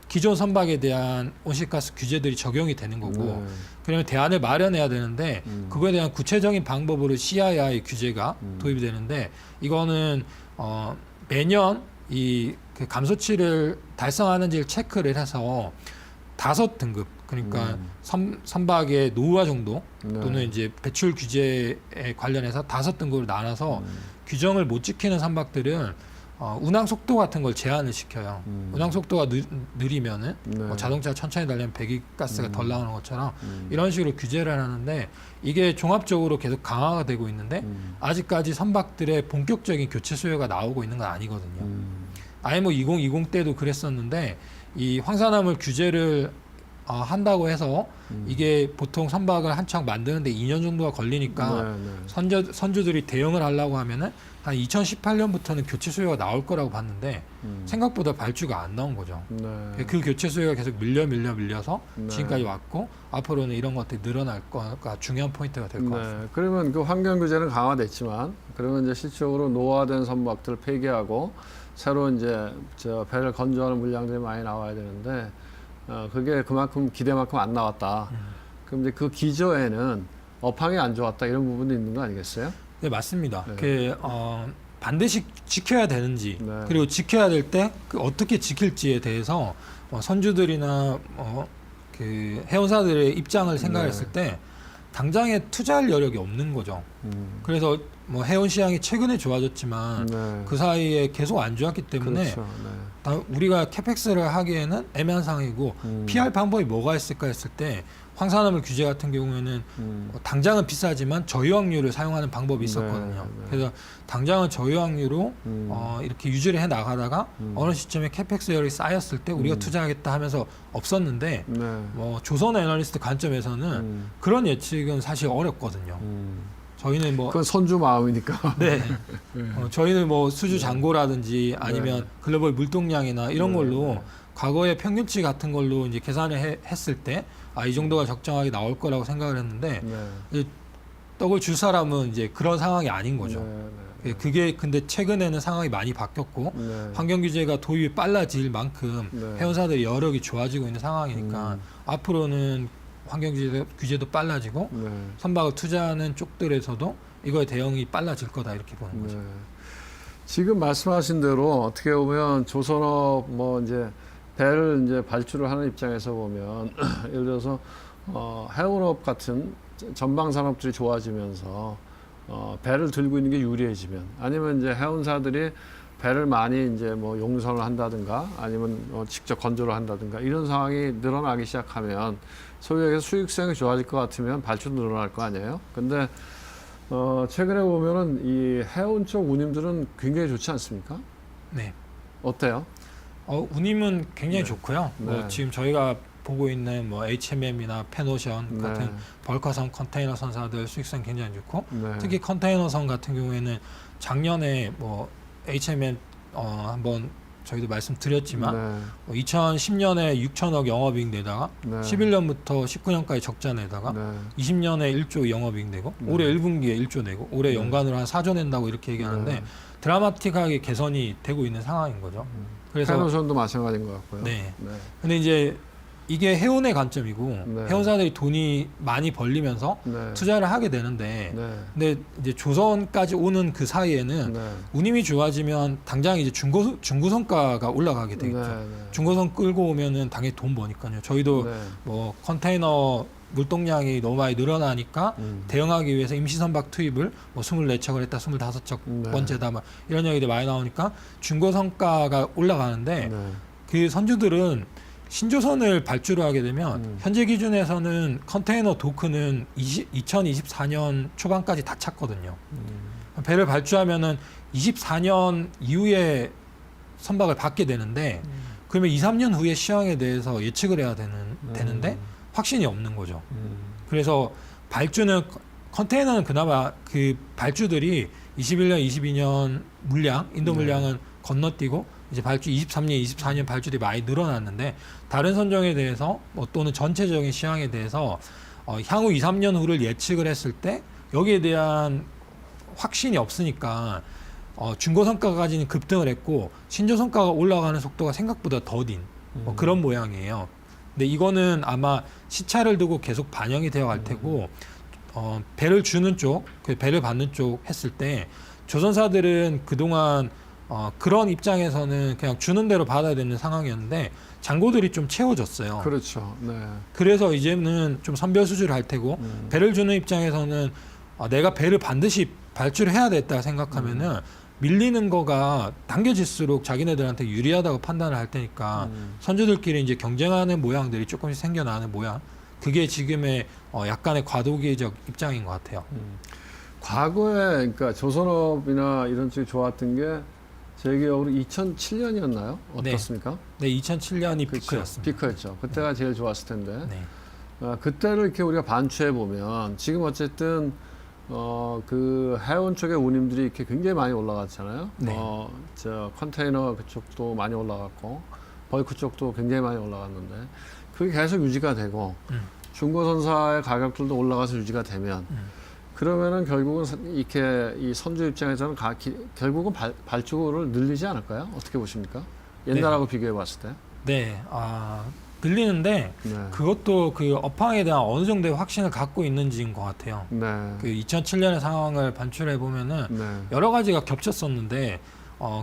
기존 선박에 대한 온실가스 규제들이 적용이 되는 거고 네. 그러면 대안을 마련해야 되는데 그거에 대한 구체적인 방법으로 CII 규제가 도입이 되는데 이거는 매년 이 그 감소치를 달성하는지를 체크를 해서 5등급 그러니까 선박의 노후화 정도 네. 또는 이제 배출 규제에 관련해서 5등급으로 나눠서 규정을 못 지키는 선박들은 운항 속도 같은 걸 제한을 시켜요. 운항 속도가 느리면은 네. 뭐 자동차 천천히 달리면 배기가스가 덜 나오는 것처럼 이런 식으로 규제를 하는데 이게 종합적으로 계속 강화가 되고 있는데 아직까지 선박들의 본격적인 교체 수요가 나오고 있는 건 아니거든요. IMO 2020 때도 그랬었는데 이 황산화물 규제를 한다고 해서 이게 보통 선박을 한창 만드는데 2년 정도가 걸리니까 네, 네. 선주들이 대응을 하려고 하면은 한 2018년부터는 교체 수요가 나올 거라고 봤는데 생각보다 발주가 안 나온 거죠. 네. 그 교체 수요가 계속 밀려서 네. 지금까지 왔고 앞으로는 이런 것들이 늘어날 거가 중요한 포인트가 될 것 같습니다. 네. 그러면 그 환경 규제는 강화됐지만 그러면 이제 실질적으로 노화된 선박들을 폐기하고 새로 이제 배를 건조하는 물량들이 많이 나와야 되는데 그게 그만큼 기대만큼 안 나왔다. 그럼 이제 그 기저에는 업황이 안 좋았다 이런 부분도 있는 거 아니겠어요? 네, 맞습니다. 네. 반드시 지켜야 되는지 네. 그리고 지켜야 될 때 어떻게 지킬지에 대해서 선주들이나 그 해운사들의 입장을 생각했을 때 당장에 투자할 여력이 없는 거죠. 그래서 뭐 해운 시장이 최근에 좋아졌지만 네. 그 사이에 계속 안 좋았기 때문에 그렇죠. 우리가 캐펙스를 하기에는 애매한 상황이고 피할 방법이 뭐가 있을까 했을 때 황산화물 규제 같은 경우에는 당장은 비싸지만 저유황유를 사용하는 방법이 있었거든요. 네, 네. 그래서 당장은 저유황유로 이렇게 유지를 해 나가다가 어느 시점에 캐펙스열이 쌓였을 때 우리가 투자하겠다 하면서 없었는데 네. 뭐 조선 애널리스트 관점에서는 그런 예측은 사실 어렵거든요. 저희는 뭐 그건 선주 마음이니까. 네. 저희는 뭐 수주 잔고라든지 아니면 네. 글로벌 물동량이나 이런 네. 걸로 과거의 평균치 같은 걸로 이제 계산을 했을 때 이 정도가 적정하게 나올 거라고 생각을 했는데 네. 떡을 줄 사람은 이제 그런 상황이 아닌 거죠. 네. 그게 근데 최근에는 상황이 많이 바뀌었고 네. 환경 규제가 도입이 빨라질 만큼 네. 해운사들의 여력이 좋아지고 있는 상황이니까 앞으로는 환경 규제도 빨라지고 네. 선박을 투자하는 쪽들에서도 이거에 대응이 빨라질 거다 이렇게 보는 거죠. 네. 지금 말씀하신 대로 어떻게 보면 조선업 뭐 이제 배를 이제 발주를 하는 입장에서 보면 예를 들어서 해운업 같은 전방 산업들이 좋아지면서 배를 들고 있는 게 유리해지면 아니면 이제 해운사들이 배를 많이 이제 뭐 용선을 한다든가 아니면 직접 건조를 한다든가 이런 상황이 늘어나기 시작하면 소위 얘기해서 수익성이 좋아질 것 같으면 발주도 늘어날 거 아니에요. 근데 최근에 보면은 이 해운 쪽 운임들은 굉장히 좋지 않습니까? 네. 어때요? 운임은 굉장히 네. 좋고요. 네. 뭐 지금 저희가 보고 있는 뭐 HMM이나 페노션 네. 같은 벌커선 컨테이너 선사들 수익성 굉장히 좋고 네. 특히 컨테이너선 같은 경우에는 작년에 뭐 HMM 한번 저희도 말씀드렸지만 네. 2010년에 6천억 영업이익 내다가 네. 11년부터 19년까지 적자 내다가 네. 20년에 1조 영업이익 내고 네. 올해 1분기에 1조 내고 올해 네. 연간으로 한 4조 낸다고 이렇게 얘기하는데 네. 드라마틱하게 개선이 되고 있는 상황인 거죠. 그래서 페노션도 마찬가지인 것 같고요. 네. 네. 근데 이제 이게 해운의 관점이고 네. 해운사들이 돈이 많이 벌리면서 네. 투자를 하게 되는데 네. 근데 이제 조선까지 오는 그 사이에는 네. 운임이 좋아지면 당장 이제 중고선가가 올라가게 되겠죠. 네. 중고선 끌고 오면은 당연히 돈 버니까요. 저희도 네. 뭐 컨테이너 물동량이 너무 많이 늘어나니까 대응하기 위해서 임시선박 투입을 뭐 24척을 했다, 25척 네. 번째다, 막 이런 얘기들이 많이 나오니까 중고선가가 올라가는데 네. 그 선주들은 신조선을 발주를 하게 되면 현재 기준에서는 컨테이너 도크는 2024년 초반까지 다 찼거든요. 배를 발주하면은 24년 이후에 선박을 받게 되는데 그러면 2, 3년 후에 시황에 대해서 예측을 해야 되는데 확신이 없는 거죠. 그래서 발주는 컨테이너는 그나마 그 발주들이 21년, 22년 물량, 인도 물량은 건너뛰고 이제 발주 23년, 24년 발주들이 많이 늘어났는데 다른 선종에 대해서 뭐 또는 전체적인 시황에 대해서 향후 2, 3년 후를 예측을 했을 때 여기에 대한 확신이 없으니까 중고선가까지는 급등을 했고 신조선가가 올라가는 속도가 생각보다 더딘 뭐 그런 모양이에요. 근데 이거는 아마 시차를 두고 계속 반영이 되어 갈 테고 배를 주는 쪽, 그 배를 받는 쪽 했을 때 조선사들은 그동안 그런 입장에서는 그냥 주는 대로 받아야 되는 상황이었는데 잔고들이 좀 채워졌어요. 그렇죠. 네. 그래서 이제는 좀 선별 수주를 할 테고 배를 주는 입장에서는 내가 배를 반드시 발주를 해야 됐다 생각하면은 밀리는 거가 당겨질수록 자기네들한테 유리하다고 판단을 할 테니까 선주들끼리 이제 경쟁하는 모양들이 조금씩 생겨나는 모양. 그게 지금의 약간의 과도기적 입장인 것 같아요. 과거에 그러니까 조선업이나 이런 쪽이 좋았던 게 제 기억으로 2007년이었나요? 어떻습니까? 네, 2007년이 그렇죠. 피크였습니다. 피크였죠. 그때가 제일 좋았을 텐데. 네. 그때를 이렇게 우리가 반추해 보면 지금 어쨌든 그 해운 쪽의 운임들이 이렇게 굉장히 많이 올라갔잖아요. 네. 저 컨테이너 그쪽도 많이 올라갔고 벌크 쪽도 굉장히 많이 올라갔는데 그게 계속 유지가 되고 중고선사의 가격들도 올라가서 유지가 되면 그러면은 결국은 이렇게 이 선주 입장에서는 결국은 발주를 늘리지 않을까요? 어떻게 보십니까? 옛날하고 비교해 봤을 때. 네, 들리는데 네. 그것도 그 업황에 대한 어느 정도의 확신을 갖고 있는지인 것 같아요. 네. 그 2007년의 상황을 반출해 보면은 네. 여러 가지가 겹쳤었는데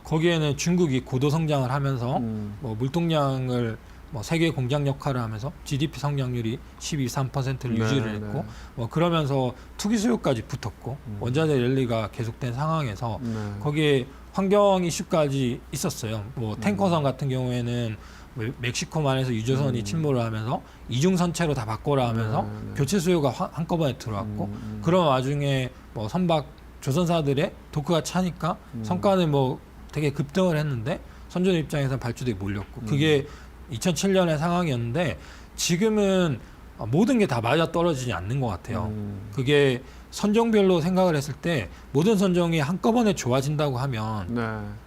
거기에는 중국이 고도 성장을 하면서 뭐 물동량을 뭐 세계 공장 역할을 하면서 GDP 성장률이 12~13%를 네, 유지를 했고 네. 뭐 그러면서 투기 수요까지 붙었고 원자재 랠리가 계속된 상황에서 네. 거기에 환경 이슈까지 있었어요. 뭐 탱커선 같은 경우에는 멕시코만에서 유조선이 침몰을 하면서 이중선체로 다 바꿔라 하면서 네. 교체 수요가 한꺼번에 들어왔고 그런 와중에 뭐 선박 조선사들의 도크가 차니까 성과는 뭐 되게 급등을 했는데 선전 입장에서는 발주들이 몰렸고 그게 2007년의 상황이었는데 지금은 모든 게 다 맞아 떨어지지 않는 것 같아요. 그게 선종별로 생각을 했을 때 모든 선종이 한꺼번에 좋아진다고 하면 네.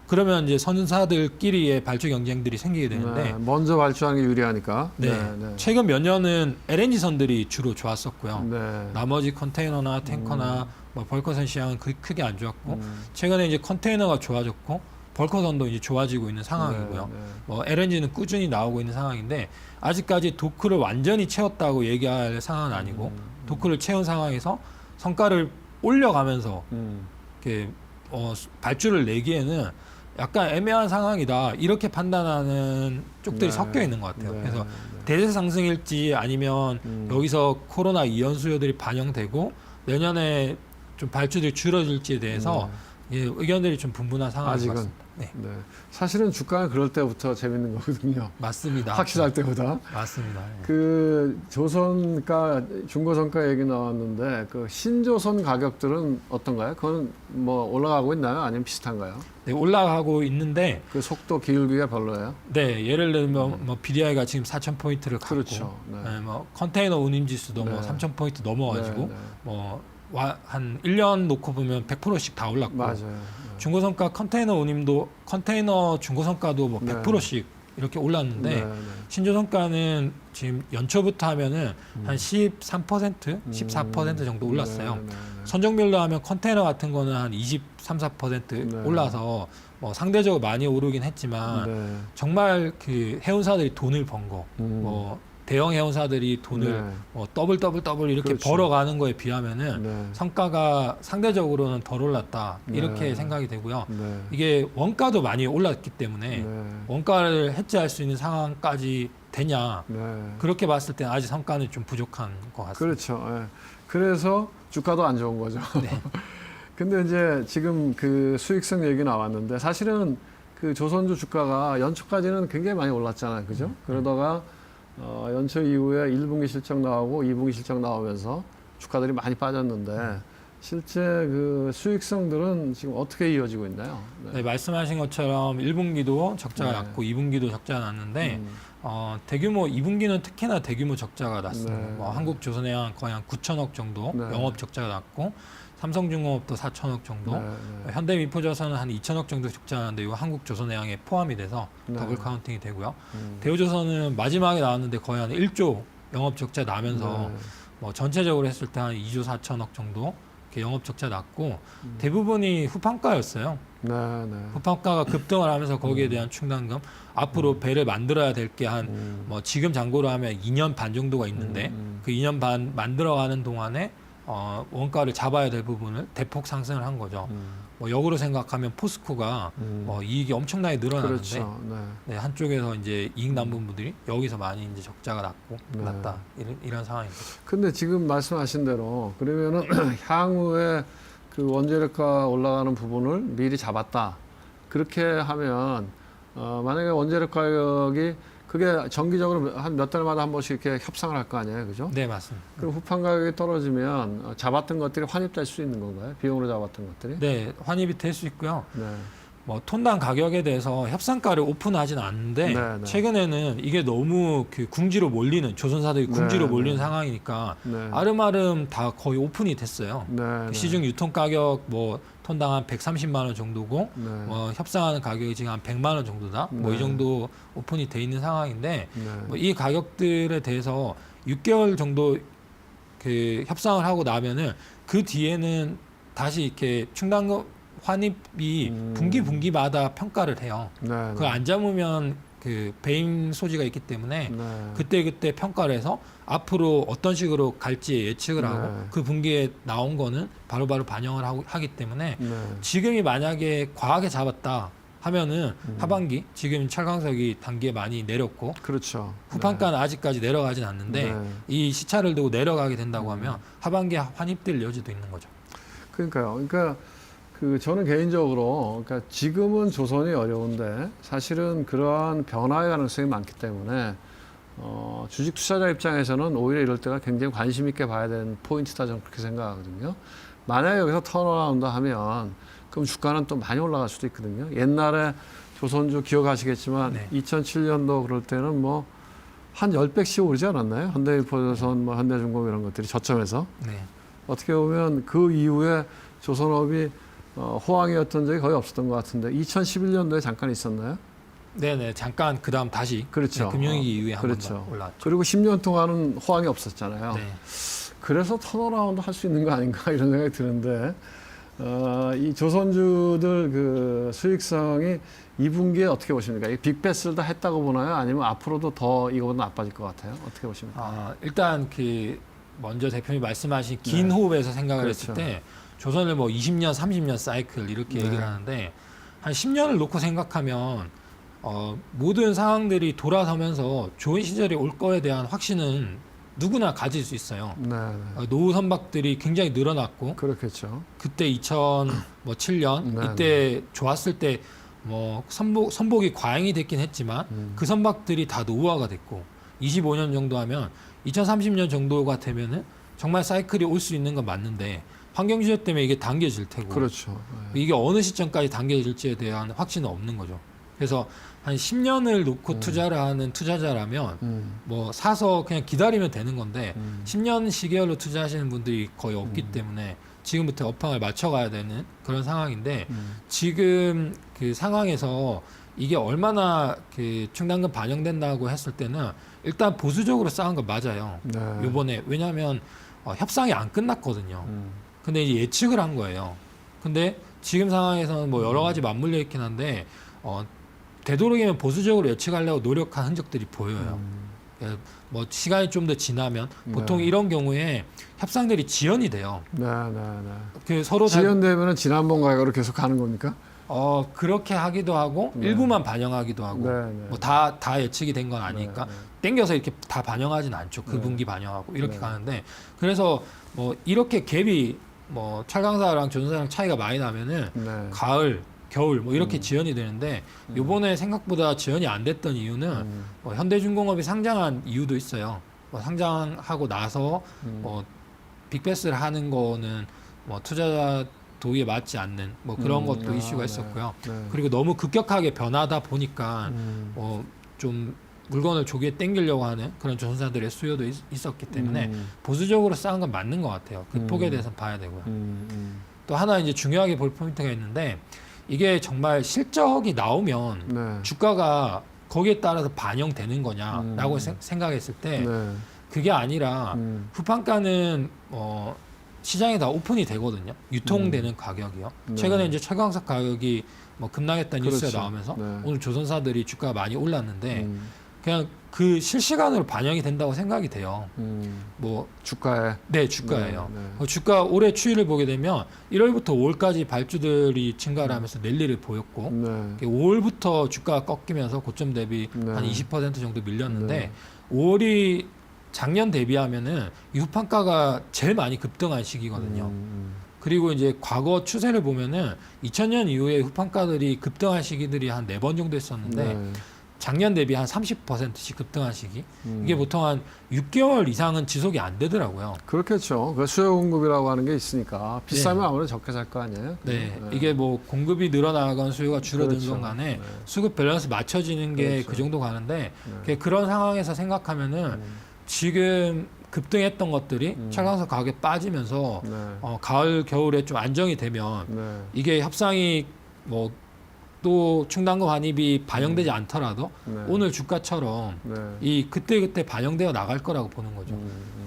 그러면 이제 선사들끼리의 발주 경쟁들이 생기게 되는데 네. 먼저 발주하는 게 유리하니까. 네. 최근 몇 년은 LNG선들이 주로 좋았었고요. 네. 나머지 컨테이너나 탱커나 뭐 벌커선 시장은 크게 안 좋았고 최근에 이제 컨테이너가 좋아졌고 벌커선도 이제 좋아지고 있는 상황이고요. 네. 뭐 LNG는 꾸준히 나오고 있는 상황인데 아직까지 도크를 완전히 채웠다고 얘기할 상황은 아니고 도크를 채운 상황에서 성과를 올려가면서 이렇게 발주를 내기에는 약간 애매한 상황이다 이렇게 판단하는 쪽들이 네. 섞여 있는 것 같아요. 네. 그래서 대세 상승일지 아니면 여기서 코로나 이연 수요들이 반영되고 내년에 좀 발주들이 줄어들지에 대해서 예, 의견들이 좀 분분한 상황인 것 아직은. 같습니다. 네. 네. 사실은 주가는 그럴 때부터 재밌는 거거든요. 맞습니다. 확실할 때보다. 맞습니다. 예. 그 조선가, 중고선가 얘기 나왔는데 그 신조선 가격들은 어떤가요? 그건 뭐 올라가고 있나요? 아니면 비슷한가요? 네, 올라가고 있는데 그 속도 기울기가 별로예요? 네, 예를 들면 뭐 BDI가 지금 4,000포인트를 갔고 그렇죠. 네. 네, 뭐 컨테이너 운임 지수도 네. 뭐 3,000포인트 넘어가지고 네, 네. 뭐 한 1년 놓고 보면 100%씩 다 올랐고 맞아요. 중고선가 컨테이너 운임도 컨테이너 중고선가도 뭐 네. 100%씩 이렇게 올랐는데 네, 네. 신조선가는 지금 연초부터 하면은 한 13%, 14% 정도 올랐어요. 네, 네, 네. 선종별로 하면 컨테이너 같은 거는 한 23~4% 네. 올라서 뭐 상대적으로 많이 오르긴 했지만 네. 정말 그 해운사들이 돈을 번 거, 뭐 대형 해운사들이 돈을 네. 뭐 더블 이렇게 그렇죠. 벌어가는 거에 비하면은 네. 성과가 상대적으로는 덜 올랐다 이렇게 네. 생각이 되고요. 네. 이게 원가도 많이 올랐기 때문에 네. 원가를 해지할 수 있는 상황까지 되냐 네. 그렇게 봤을 때는 아직 성과는 좀 부족한 것 같습니다. 그렇죠. 예. 그래서 주가도 안 좋은 거죠. 네. 근데 이제 지금 그 수익성 얘기 나왔는데 사실은 그 조선주 주가가 연초까지는 굉장히 많이 올랐잖아요. 그죠? 그러다가 연초 이후에 1분기 실적 나오고 2분기 실적 나오면서 주가들이 많이 빠졌는데 실제 그 수익성들은 지금 어떻게 이어지고 있나요? 네, 말씀하신 것처럼 1분기도 적자가 네. 났고 2분기도 적자가 났는데 대규모 2분기는 특히나 대규모 적자가 났습니다. 네. 뭐 한국조선해양 거의 한 9천억 정도 네. 영업 적자가 났고 삼성중공업도 4천억 정도, 네, 네. 현대미포조선은 한 2천억 정도 적자가 났는데 이거 한국조선해양에 포함이 돼서 네. 더블 카운팅이 되고요. 대우조선은 마지막에 나왔는데 거의 한 1조 영업 적자 나면서 네. 뭐 전체적으로 했을 때 한 2조 4천억 정도 이렇게 영업 적자 났고 대부분이 후판가였어요. 네, 네. 후판가가 급등을 하면서 거기에 대한 충당금 앞으로 배를 만들어야 될 게 한 뭐 지금 잔고로 하면 2년 반 정도가 있는데 그 2년 반 만들어가는 동안에 원가를 잡아야 될 부분을 대폭 상승을 한 거죠. 뭐 역으로 생각하면 포스코가 이익이 엄청나게 늘어나는데 그렇죠. 네. 네, 한쪽에서 이제 이익 남은 분들이 여기서 많이 이제 적자가 네. 났다 이런 상황인 거죠. 근데 지금 말씀하신 대로 그러면은 향후에 그 원재료가 올라가는 부분을 미리 잡았다. 그렇게 하면 만약에 원재료 가격이 그게 정기적으로 한 몇 달마다 한 번씩 이렇게 협상을 할 거 아니에요, 그죠? 네, 맞습니다. 그럼 후판 가격이 떨어지면 잡았던 것들이 환입될 수 있는 건가요? 비용으로 잡았던 것들이? 네, 환입이 될 수 있고요. 네. 뭐 톤당 가격에 대해서 협상가를 오픈하지는 않는데 네, 네. 최근에는 이게 너무 그 궁지로 몰리는 조선사들이 궁지로 네, 몰리는 네. 상황이니까 네. 아름아름 다 거의 오픈이 됐어요. 네, 그 네. 시중 유통 가격 뭐 톤당 한 130만 원 정도고 네. 뭐 협상하는 가격이 지금 한 100만 원 정도다. 뭐 네. 이 정도 오픈이 돼 있는 상황인데 네. 뭐 이 가격들에 대해서 6개월 정도 그 협상을 하고 나면은 그 뒤에는 다시 이렇게 충당금 환입이 분기마다 평가를 해요. 네, 그걸 안 잡으면 그 배임 소지가 있기 때문에 네. 그때 평가를 해서 앞으로 어떤 식으로 갈지 예측을 하고 네. 그 분기에 나온 거는 바로바로 반영을 하기 때문에 네. 지금이 만약에 과하게 잡았다 하면은 하반기 지금 철강석이 단계 많이 내렸고 그렇죠. 후판가는 아직까지 내려가진 않는데 네. 이 시차를 두고 내려가게 된다고 하면 하반기에 환입될 여지도 있는 거죠. 그러니까요. 그러니까 그 저는 개인적으로 그러니까 지금은 조선이 어려운데 사실은 그러한 변화의 가능성이 많기 때문에 주식 투자자 입장에서는 오히려 이럴 때가 굉장히 관심 있게 봐야 되는 포인트다 저는 그렇게 생각하거든요. 만약에 여기서 턴어라운드 하면 그럼 주가는 또 많이 올라갈 수도 있거든요. 옛날에 조선주 기억하시겠지만 네. 2007년도 그럴 때는 뭐 한 10배씩 오르지 않았나요? 현대일보조선, 뭐 현대중공 이런 것들이 저점에서. 네. 어떻게 보면 그 이후에 조선업이 호황이었던 적이 거의 없었던 것 같은데 2011년도에 잠깐 있었나요? 네네 잠깐 그다음 다시 그렇죠. 네, 금융위기 이후에 한 번 그렇죠. 더 올라왔죠. 그리고 10년 동안은 호황이 없었잖아요. 네. 그래서 턴어라운드 할 수 있는 거 아닌가 이런 생각이 드는데 이 조선주들 그 수익성이 2분기에 어떻게 보십니까? 이 빅베스를 다 했다고 보나요? 아니면 앞으로도 더 이거보다 나빠질 것 같아요? 어떻게 보십니까? 일단 그 먼저 대표님 말씀하신 긴 네. 호흡에서 생각을 그렇죠. 했을 때 조선을 뭐 20년, 30년 사이클 이렇게 네. 얘기를 하는데 한 10년을 놓고 생각하면 모든 상황들이 돌아서면서 좋은 시절이 올 거에 대한 확신은 누구나 가질 수 있어요. 네, 네. 노후 선박들이 굉장히 늘어났고 그렇겠죠. 그때 2007년 네, 이때 좋았을 때 뭐 선복이 과잉이 됐긴 했지만 그 선박들이 다 노후화가 됐고 25년 정도 하면 2030년 정도가 되면은 정말 사이클이 올 수 있는 건 맞는데 환경 시절 때문에 이게 당겨질 테고 그렇죠. 네. 이게 어느 시점까지 당겨질지에 대한 확신은 없는 거죠. 그래서 한 10년을 놓고 투자를 하는 투자자라면 뭐 사서 그냥 기다리면 되는 건데 10년 시계열로 투자하시는 분들이 거의 없기 때문에 지금부터 업황을 맞춰가야 되는 그런 상황인데 지금 그 상황에서 이게 얼마나 그 충당금 반영된다고 했을 때는 일단 보수적으로 쌓은 건 맞아요. 네. 요번에 왜냐하면 협상이 안 끝났거든요. 근데 이제 예측을 한 거예요. 근데 지금 상황에서는 뭐 여러 가지 맞물려 있긴 한데 되도록이면 보수적으로 예측하려고 노력한 흔적들이 보여요. 뭐 시간이 좀 더 지나면 보통 네. 이런 경우에 협상들이 지연이 돼요. 네, 네, 네. 그 서로 지연되면은 지난번 가격으로 계속 가는 겁니까? 그렇게 하기도 하고 네. 일부만 반영하기도 하고 네, 네. 뭐 다 예측이 된 건 아니니까 네, 네. 땡겨서 이렇게 다 반영하진 않죠. 그 네. 분기 반영하고 이렇게 네. 가는데 그래서 뭐 이렇게 갭이 뭐 철강사랑 조선사랑 차이가 많이 나면은 네. 가을, 겨울 뭐 이렇게 지연이 되는데 요번에 생각보다 지연이 안 됐던 이유는 뭐 현대중공업이 상장한 이유도 있어요. 뭐 상장하고 나서 뭐 빅베스를 하는 거는 뭐 투자자 도의에 맞지 않는 뭐 그런 것도 이슈가 네. 있었고요. 네. 그리고 너무 급격하게 변하다 보니까 좀 물건을 조기에 땡기려고 하는 그런 조선사들의 수요도 있었기 때문에 보수적으로 쌓은 건 맞는 것 같아요. 그 폭에 대해서는 봐야 되고요. 또 하나 이제 중요하게 볼 포인트가 있는데 이게 정말 실적이 나오면 네. 주가가 거기에 따라서 반영되는 거냐라고 생각했을 때 네. 그게 아니라 후판가는 시장에 다 오픈이 되거든요. 유통되는 가격이요. 네. 최근에 이제 철강석 가격이 뭐 급락했다는 뉴스가 그렇죠. 나오면서 네. 오늘 조선사들이 주가가 많이 올랐는데 그냥 그 실시간으로 반영이 된다고 생각이 돼요. 뭐 주가에. 네, 주가예요. 네, 네. 주가 올해 추이를 보게 되면 1월부터 5월까지 발주들이 증가를 하면서 랠리를 보였고 네. 5월부터 주가가 꺾이면서 고점 대비 네. 한 20% 정도 밀렸는데 네. 5월이 작년 대비하면은 이 후판가가 제일 많이 급등한 시기거든요. 그리고 이제 과거 추세를 보면은 2000년 이후에 후판가들이 급등한 시기들이 한 4번 정도 있었는데 네. 작년 대비 한 30%씩 급등한 시기. 이게 보통 한 6개월 이상은 지속이 안 되더라고요. 그렇겠죠. 그 수요 공급이라고 하는 게 있으니까 비싸면 네. 아무래도 적게 살 거 아니에요. 네. 이게 뭐 공급이 늘어나건 수요가 줄어들건 그렇죠. 간에 네. 수급 밸런스 맞춰지는 게 그 그렇죠. 정도 가는데 네. 그런 상황에서 생각하면은 지금 급등했던 것들이 철강석 가격이 빠지면서 네. 가을 겨울에 좀 안정이 되면 네. 이게 협상이 뭐 또 충당금 환입이 반영되지 않더라도 네. 오늘 주가처럼 네. 이 그때 반영되어 나갈 거라고 보는 거죠.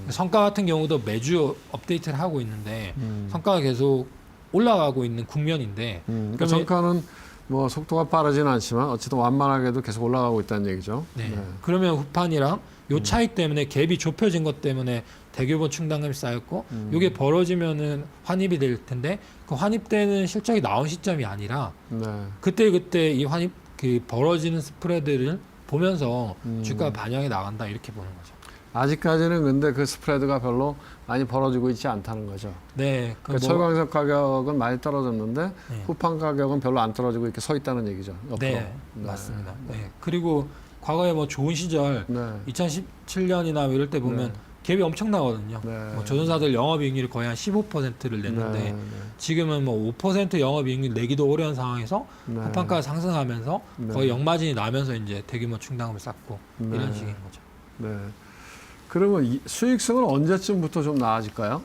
성과 같은 경우도 매주 업데이트를 하고 있는데 성과가 계속 올라가고 있는 국면인데 그러니까 그러면- 정가는 뭐 속도가 빠르지는 않지만 어쨌든 완만하게도 계속 올라가고 있다는 얘기죠. 네. 그러면 후판이랑 요 차이 때문에 갭이 좁혀진 것 때문에 대규모 충당금이 쌓였고 이게 벌어지면은 환입이 될 텐데 그 환입되는 실적이 나온 시점이 아니라 네. 그때 이 환입 그 벌어지는 스프레드를 보면서 주가 반영해 나간다 이렇게 보는 거죠. 아직까지는 근데 그 스프레드가 별로 많이 벌어지고 있지 않다는 거죠. 네. 그러니까 철강석 가격은 많이 떨어졌는데 네. 후판 가격은 별로 안 떨어지고 이렇게 서 있다는 얘기죠. 옆으로. 네, 맞습니다. 네. 그리고 과거에 뭐 좋은 시절 네. 2017년이나 이럴 때 보면 네. 갭이 엄청나거든요. 네. 뭐 조선사들 영업이익률이 거의 한 15%를 냈는데 네. 지금은 뭐 5% 영업이익률 내기도 어려운 상황에서 네. 후판가가 상승하면서 네. 거의 역마진이 나면서 이제 대규모 충당금을 쌓고 네. 이런 식인 거죠. 네. 그러면 이 수익성은 언제쯤부터 좀 나아질까요?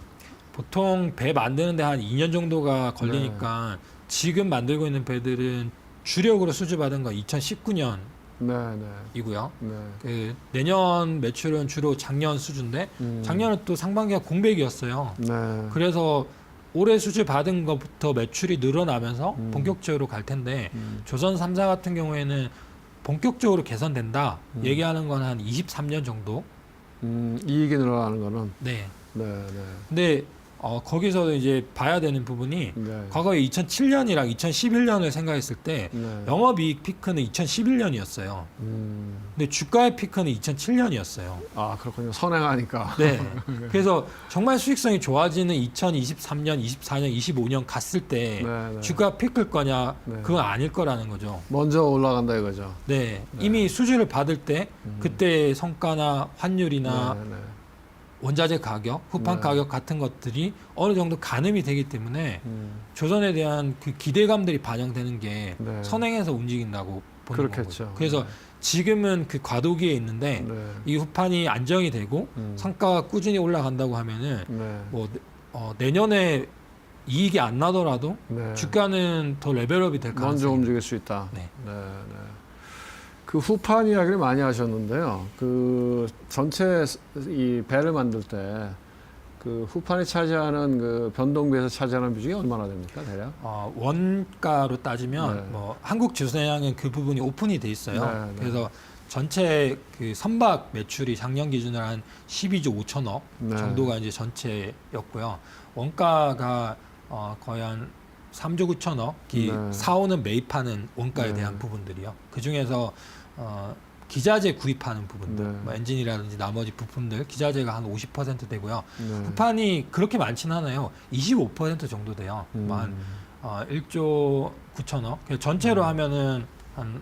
보통 배 만드는데 한 2년 정도가 걸리니까 지금 만들고 있는 배들은 주력으로 수주받은 건 2019년이고요. 네, 네. 네. 그 내년 매출은 주로 작년 수준인데 작년은 또 상반기가 공백이었어요. 네. 그래서 올해 수주 받은 것부터 매출이 늘어나면서 본격적으로 갈 텐데 조선 3사 같은 경우에는 본격적으로 개선된다 얘기하는 건 한 23년 정도. 이익이 늘어나는 거는 네. 네, 네. 근데 거기서 이제 봐야 되는 부분이 네. 과거에 2007년이랑 2011년을 생각했을 때 네. 영업이익 피크는 2011년이었어요. 근데 주가의 피크는 2007년이었어요. 아, 그렇군요. 선행하니까. 네. 그래서 정말 수익성이 좋아지는 2023년, 24년, 25년 갔을 때 네, 네. 주가 피크일 거냐? 네. 그건 아닐 거라는 거죠. 먼저 올라간다 이거죠. 네. 이미 수주를 받을 때 그때 성과나 환율이나 네, 네. 원자재 가격, 후판 네. 가격 같은 것들이 어느 정도 가늠이 되기 때문에 조선에 대한 그 기대감들이 반영되는 게 네. 선행해서 움직인다고 보는 그렇겠죠. 거죠. 그래서 네. 지금은 그 과도기에 있는데 네. 이 후판이 안정이 되고 성과가 꾸준히 올라간다고 하면은 네. 뭐 내년에 이익이 안 나더라도 네. 주가는 더 레벨업이 될 먼저 가능성이 움직일 수 있다. 네. 네, 네. 그 후판 이야기를 많이 하셨는데요. 그 전체 이 배를 만들 때 그 후판이 차지하는 그 변동비에서 차지하는 비중이 얼마나 됩니까, 대략? 원가로 따지면 네. 뭐 한국주선양은 그 부분이 오픈이 돼 있어요. 네, 네. 그래서 전체 그 선박 매출이 작년 기준으로 한 12조 5천억 네. 정도가 이제 전체였고요. 원가가 거의 한 3조 9천억이 네. 사오는 매입하는 원가에 네. 대한 부분들이요. 그 중에서 기자재 구입하는 부분들, 네. 뭐 엔진이라든지 나머지 부품들 기자재가 한 50% 되고요. 네. 후판이 그렇게 많지는 않아요. 25% 정도 돼요. 한 1조 9천억. 전체로 하면은 한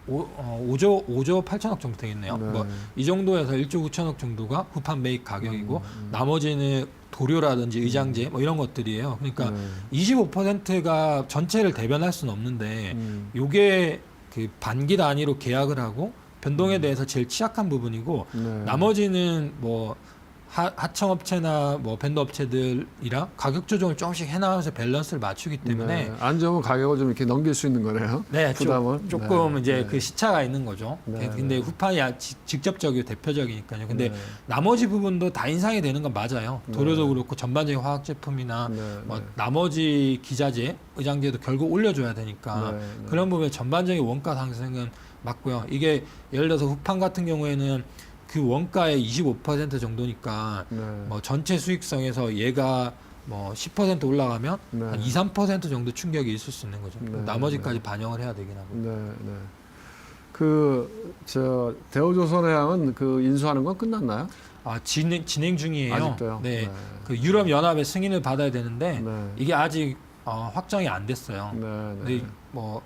5조 8천억 정도 되겠네요. 네. 뭐 이 정도에서 1조 9천억 정도가 후판 매입 가격이고 나머지는 도료라든지 의장재 뭐 이런 것들이에요. 그러니까 네. 25%가 전체를 대변할 수는 없는데 요게 그 반기 단위로 계약을 하고 변동에 대해서 제일 취약한 부분이고 네. 나머지는 뭐 하청업체나 뭐 벤더 업체들이랑 가격 조정을 조금씩 해나가면서 밸런스를 맞추기 때문에 네. 안 좋으면 가격을 좀 이렇게 넘길 수 있는 거네요. 네, 부담은. 조금 네. 이제 네. 그 시차가 있는 거죠. 네, 근데 네. 후판이 직접적이고 대표적이니까요. 근데 네. 나머지 부분도 다 인상이 되는 건 맞아요. 도료도 그렇고 전반적인 화학 제품이나 네, 뭐 네. 나머지 기자재, 의장재도 결국 올려줘야 되니까 네, 네. 그런 부분에 전반적인 원가 상승은 맞고요. 이게 예를 들어서 후판 같은 경우에는 그 원가의 25% 정도니까 네. 뭐 전체 수익성에서 얘가 뭐 10% 올라가면 네. 한 2, 3% 정도 충격이 있을 수 있는 거죠. 네, 나머지까지 반영을 해야 되긴 하고. 네, 네. 대우조선해양은 그 인수하는 건 끝났나요? 진행 중이에요. 아직도요? 네. 네. 그 유럽 연합의 승인을 받아야 되는데 네. 이게 아직 확정이 안 됐어요. 네, 근데 네. 뭐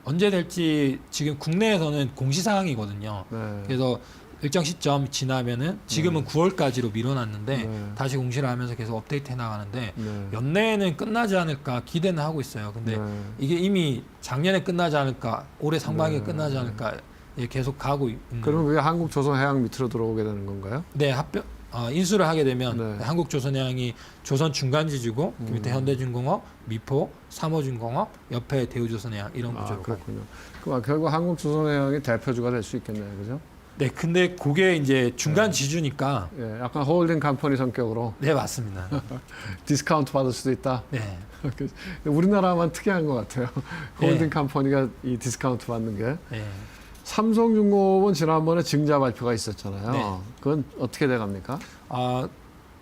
언제 될지 지금 국내에서는 공시 사항이거든요. 네. 그래서 일정 시점 지나면은 지금은 9월까지로 밀어놨는데 네. 다시 공시를 하면서 계속 업데이트 해 나가는데 네. 연내에는 끝나지 않을까 기대는 하고 있어요. 근데 네. 이게 이미 작년에 끝나지 않을까, 올해 상반기에 네. 끝나지 않을까 계속 가고 있는. 그러면 그게 한국조선해양 밑으로 들어오게 되는 건가요? 네, 인수를 하게 되면 네. 한국조선해양이 조선 중간지주고 그 밑에 음. 현대중공업, 미포, 삼호중공업, 옆에 대우조선해양 이런 구조로 가요. 그렇군요. 그럼 결국 한국조선해양이 대표주가 될 수 있겠네요, 그죠? 네, 근데 그게 이제 중간 지주니까 예, 약간 홀딩 컴퍼니 성격으로 네 맞습니다. 디스카운트 받을 수도 있다. 네, 우리나라만 특이한 것 같아요. 네. 홀딩 컴퍼니가 이 디스카운트 받는 게. 네. 삼성중공업은 지난번에 증자 발표가 있었잖아요. 네. 그건 어떻게 돼갑니까?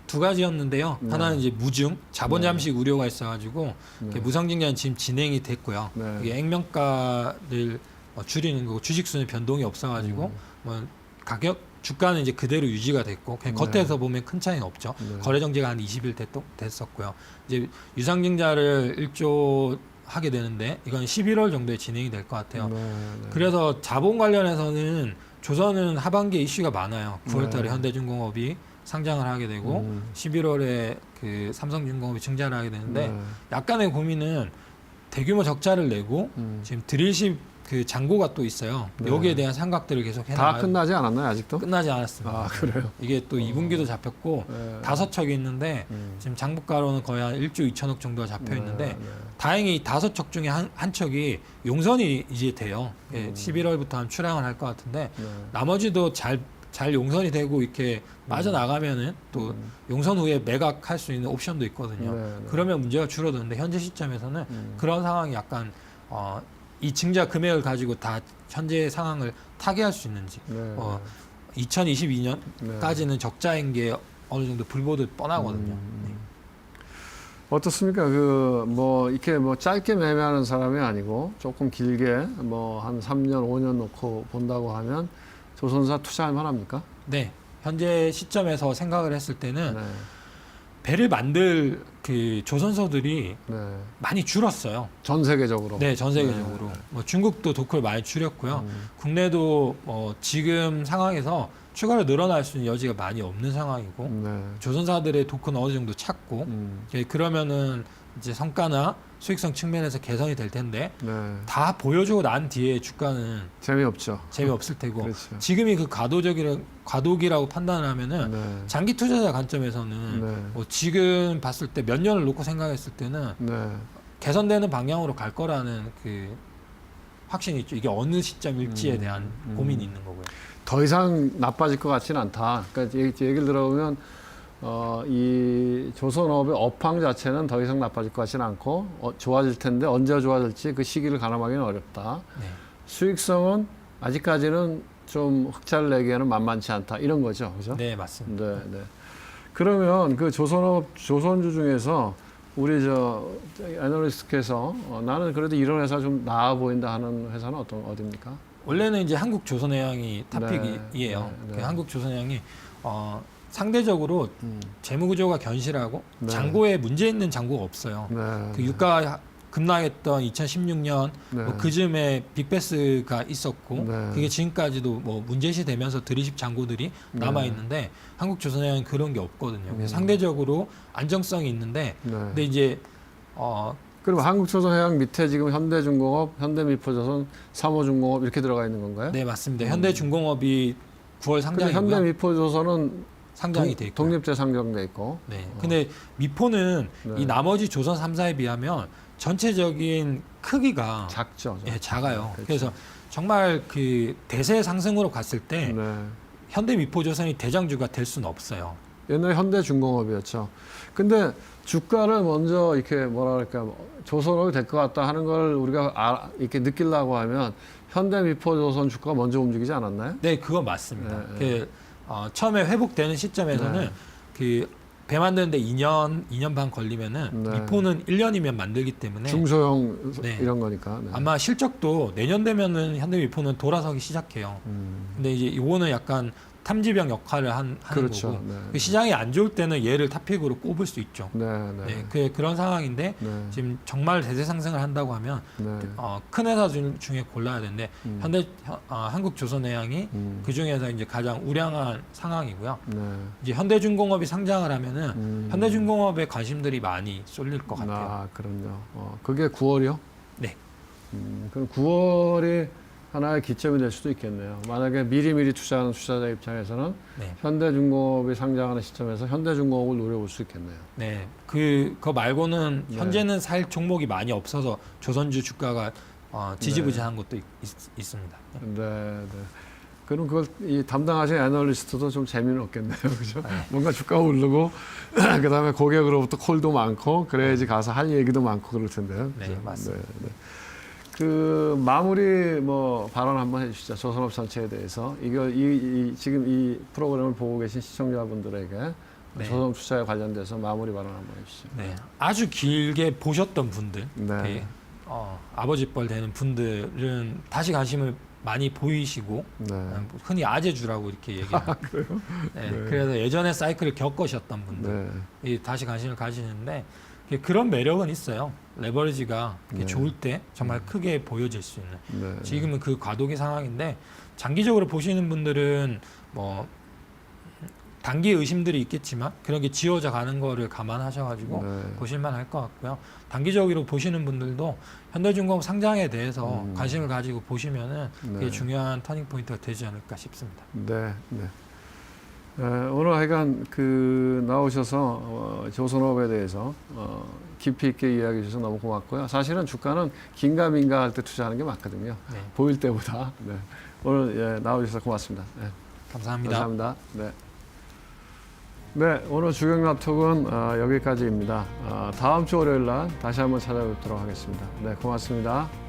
두 가지였는데요. 네. 하나는 이제 무증 자본 잠식 우려가 있어가지고 네. 무상증자는 지금 진행이 됐고요. 네. 이게 액면가를 줄이는 거고 주식수는 변동이 없어가지고 뭐 가격 주가는 이제 그대로 유지가 됐고 그냥 네. 겉에서 보면 큰 차이는 없죠. 네. 거래 정지가 한 20일 됐었고요. 이제 유상증자를 1조 하게 되는데 이건 11월 정도에 진행이 될 것 같아요. 네, 네. 그래서 자본 관련해서는 조선은 하반기에 이슈가 많아요. 9월달에 네. 현대중공업이 상장을 하게 되고 11월에 그 삼성중공업이 증자를 하게 되는데 네. 약간의 고민은 대규모 적자를 내고 지금 드릴십 그 잔고가 또 있어요. 네. 여기에 대한 삼각들을 계속 다 해나가요. 끝나지 않았나요, 아직도? 끝나지 않았습니다. 아, 그래요? 이게 또 2분기도 잡혔고 네. 5척이 있는데 지금 장부가로는 거의 한 1조 2천억 정도가 잡혀 있는데 네, 네. 다행히 5척 중에 한 척이 용선이 이제 돼요. 11월부터 한 출항을 할 것 같은데 네. 나머지도 잘 용선이 되고 이렇게 빠져나가면은 또 용선 후에 매각할 수 있는 옵션도 있거든요. 네, 네. 그러면 문제가 줄어드는데 현재 시점에서는 그런 상황이 약간 이 증자 금액을 가지고 다 현재 상황을 타개할 수 있는지 네, 2022년까지는 적자인 게 어느 정도 불보듯 뻔하거든요. 네. 어떻습니까? 이렇게 짧게 매매하는 사람이 아니고 조금 길게 한 3년, 5년 놓고 본다고 하면 조선사 투자할 만합니까? 네. 현재 시점에서 생각을 했을 때는 네. 배를 만들 그 조선소들이 네. 많이 줄었어요. 전 세계적으로. 네, 전 세계적으로. 뭐 중국도 도크를 많이 줄였고요. 국내도 지금 상황에서 추가로 늘어날 수 있는 여지가 많이 없는 상황이고 네. 조선사들의 도크는 어느 정도 찼고 그러면은 이제 성과나 수익성 측면에서 개선이 될 텐데 네. 다 보여주고 난 뒤에 주가는 재미없죠. 재미없을 테고 그렇죠. 지금이 그 과도기라고 판단을 하면은 네. 장기 투자자 관점에서는 네. 뭐 지금 봤을 때 몇 년을 놓고 생각했을 때는 네. 개선되는 방향으로 갈 거라는 그 확신이 있죠. 이게 어느 시점일지에 대한 고민이 있는 거고요. 더 이상 나빠질 것 같지는 않다. 그러니까 얘기를 들어보면 이 조선업의 업황 자체는 더 이상 나빠질 것 같지는 않고 좋아질 텐데 언제 좋아질지 그 시기를 가늠하기는 어렵다. 네. 수익성은 아직까지는 좀 흑자를 내기에는 만만치 않다. 이런 거죠, 그죠? 네, 맞습니다. 네, 네. 그러면 그 조선주 중에서 우리 애널리스트께서 나는 그래도 이런 회사 좀 나아 보인다 하는 회사는 어디입니까? 원래는 이제 한국조선해양이 탑픽이에요. 네, 네. 그 한국조선해양이 상대적으로 재무 구조가 견실하고 네. 잔고에 문제 있는 잔고가 없어요. 네. 그 유가 급락했던 2016년 네. 뭐 그즈음에 빅베스가 있었고 네. 그게 지금까지도 뭐 문제시 되면서 드리십 잔고들이 남아 있는데 한국조선해양은 그런 게 없거든요. 그래서 상대적으로 안정성이 있는데 네. 근데 이제 그럼 한국조선해양 밑에 지금 현대중공업, 현대미포조선, 삼호중공업 이렇게 들어가 있는 건가요? 네 맞습니다. 현대중공업이 9월 근데 상장이고요. 현대미포조선은 상장이 돼 있고. 독립제 상장돼 있고. 네. 근데 미포는 네. 이 나머지 조선 3사에 비하면 전체적인 크기가 작죠. 예, 작아요. 그렇죠. 그래서 정말 그 대세 상승으로 갔을 때 네. 현대 미포조선이 대장주가 될 수는 없어요. 옛날에 현대중공업이었죠. 근데 주가를 먼저 이렇게 뭐랄까 조선업이 될 것 같다 하는 걸 우리가 이렇게 느끼려고 하면 현대미포조선 주가가 먼저 움직이지 않았나요? 네, 그건 맞습니다. 네, 그 처음에 회복되는 시점에서는 네. 그 배 만드는데 2년 반 걸리면은 네. 미포는 1년이면 만들기 때문에 중소형 네. 이런 거니까. 네. 아마 실적도 내년 되면은 현대 미포는 돌아서기 시작해요. 근데 이제 이거는 약간 탐지병 역할을 하는 그렇죠. 거고 네. 그 시장이 안 좋을 때는 얘를 탑픽으로 꼽을 수 있죠. 네, 네. 네, 그런 상황인데 네. 지금 정말 대세 상승을 한다고 하면 네. 큰 회사 중에 골라야 되는데 한국조선해양이 그 중에서 이제 가장 우량한 상황이고요. 네. 이제 현대중공업이 상장을 하면은 현대중공업에 관심들이 많이 쏠릴 것 같아요. 아, 그럼요. 그게 9월이요? 네. 그럼 9월이 하나의 기점이 될 수도 있겠네요. 만약에 미리미리 투자하는 투자자 입장에서는 네. 현대중공업이 상장하는 시점에서 현대중공업을 노려볼 수 있겠네요. 네, 그거 말고는 네. 현재는 살 종목이 많이 없어서 조선주 주가가 지지부진한 것도 있습니다. 네, 네. 그럼 그걸 이 담당하신 애널리스트도 좀 재미는 없겠네요, 그죠? 네. 뭔가 주가가 오르고 그다음에 고객으로부터 콜도 많고 그래야지 가서 할 얘기도 많고 그럴 텐데요. 네, 그죠? 맞습니다. 네, 네. 그 마무리 뭐 발언 한번 해주시죠. 조선업 전체에 대해서 이거 지금 이 프로그램을 보고 계신 시청자분들에게 네. 조선업 투자에 관련돼서 마무리 발언 한번 해주시죠. 네, 아주 길게 보셨던 분들, 네. 아버지뻘 되는 분들은 다시 관심을 많이 보이시고 네. 흔히 아재주라고 이렇게 얘기합니다. 그래요? 네, 네. 그래서 예전에 사이클을 겪으셨던 분들 네. 다시 관심을 가지는데 그런 매력은 있어요. 레버리지가 네. 좋을 때 정말 크게 보여질 수 있는. 네. 지금은 그 과도기 상황인데 장기적으로 보시는 분들은 뭐 단기 의심들이 있겠지만 그런 게 지워져 가는 거를 감안하셔가지고 네. 보실만 할 것 같고요. 단기적으로 보시는 분들도 현대중공업 상장에 대해서 관심을 가지고 보시면은 그게 네. 중요한 터닝 포인트가 되지 않을까 싶습니다. 네, 네. 오늘 하여간 나오셔서 조선업에 대해서 깊이 있게 이야기해 주셔서 너무 고맙고요. 사실은 주가는 긴가민가 할 때 투자하는 게 맞거든요. 네. 보일 때보다. 네. 오늘 나오셔서 고맙습니다. 네. 감사합니다. 감사합니다. 네. 네, 오늘 주경납톡은 여기까지입니다. 다음 주 월요일 날 다시 한번 찾아뵙도록 하겠습니다. 네, 고맙습니다.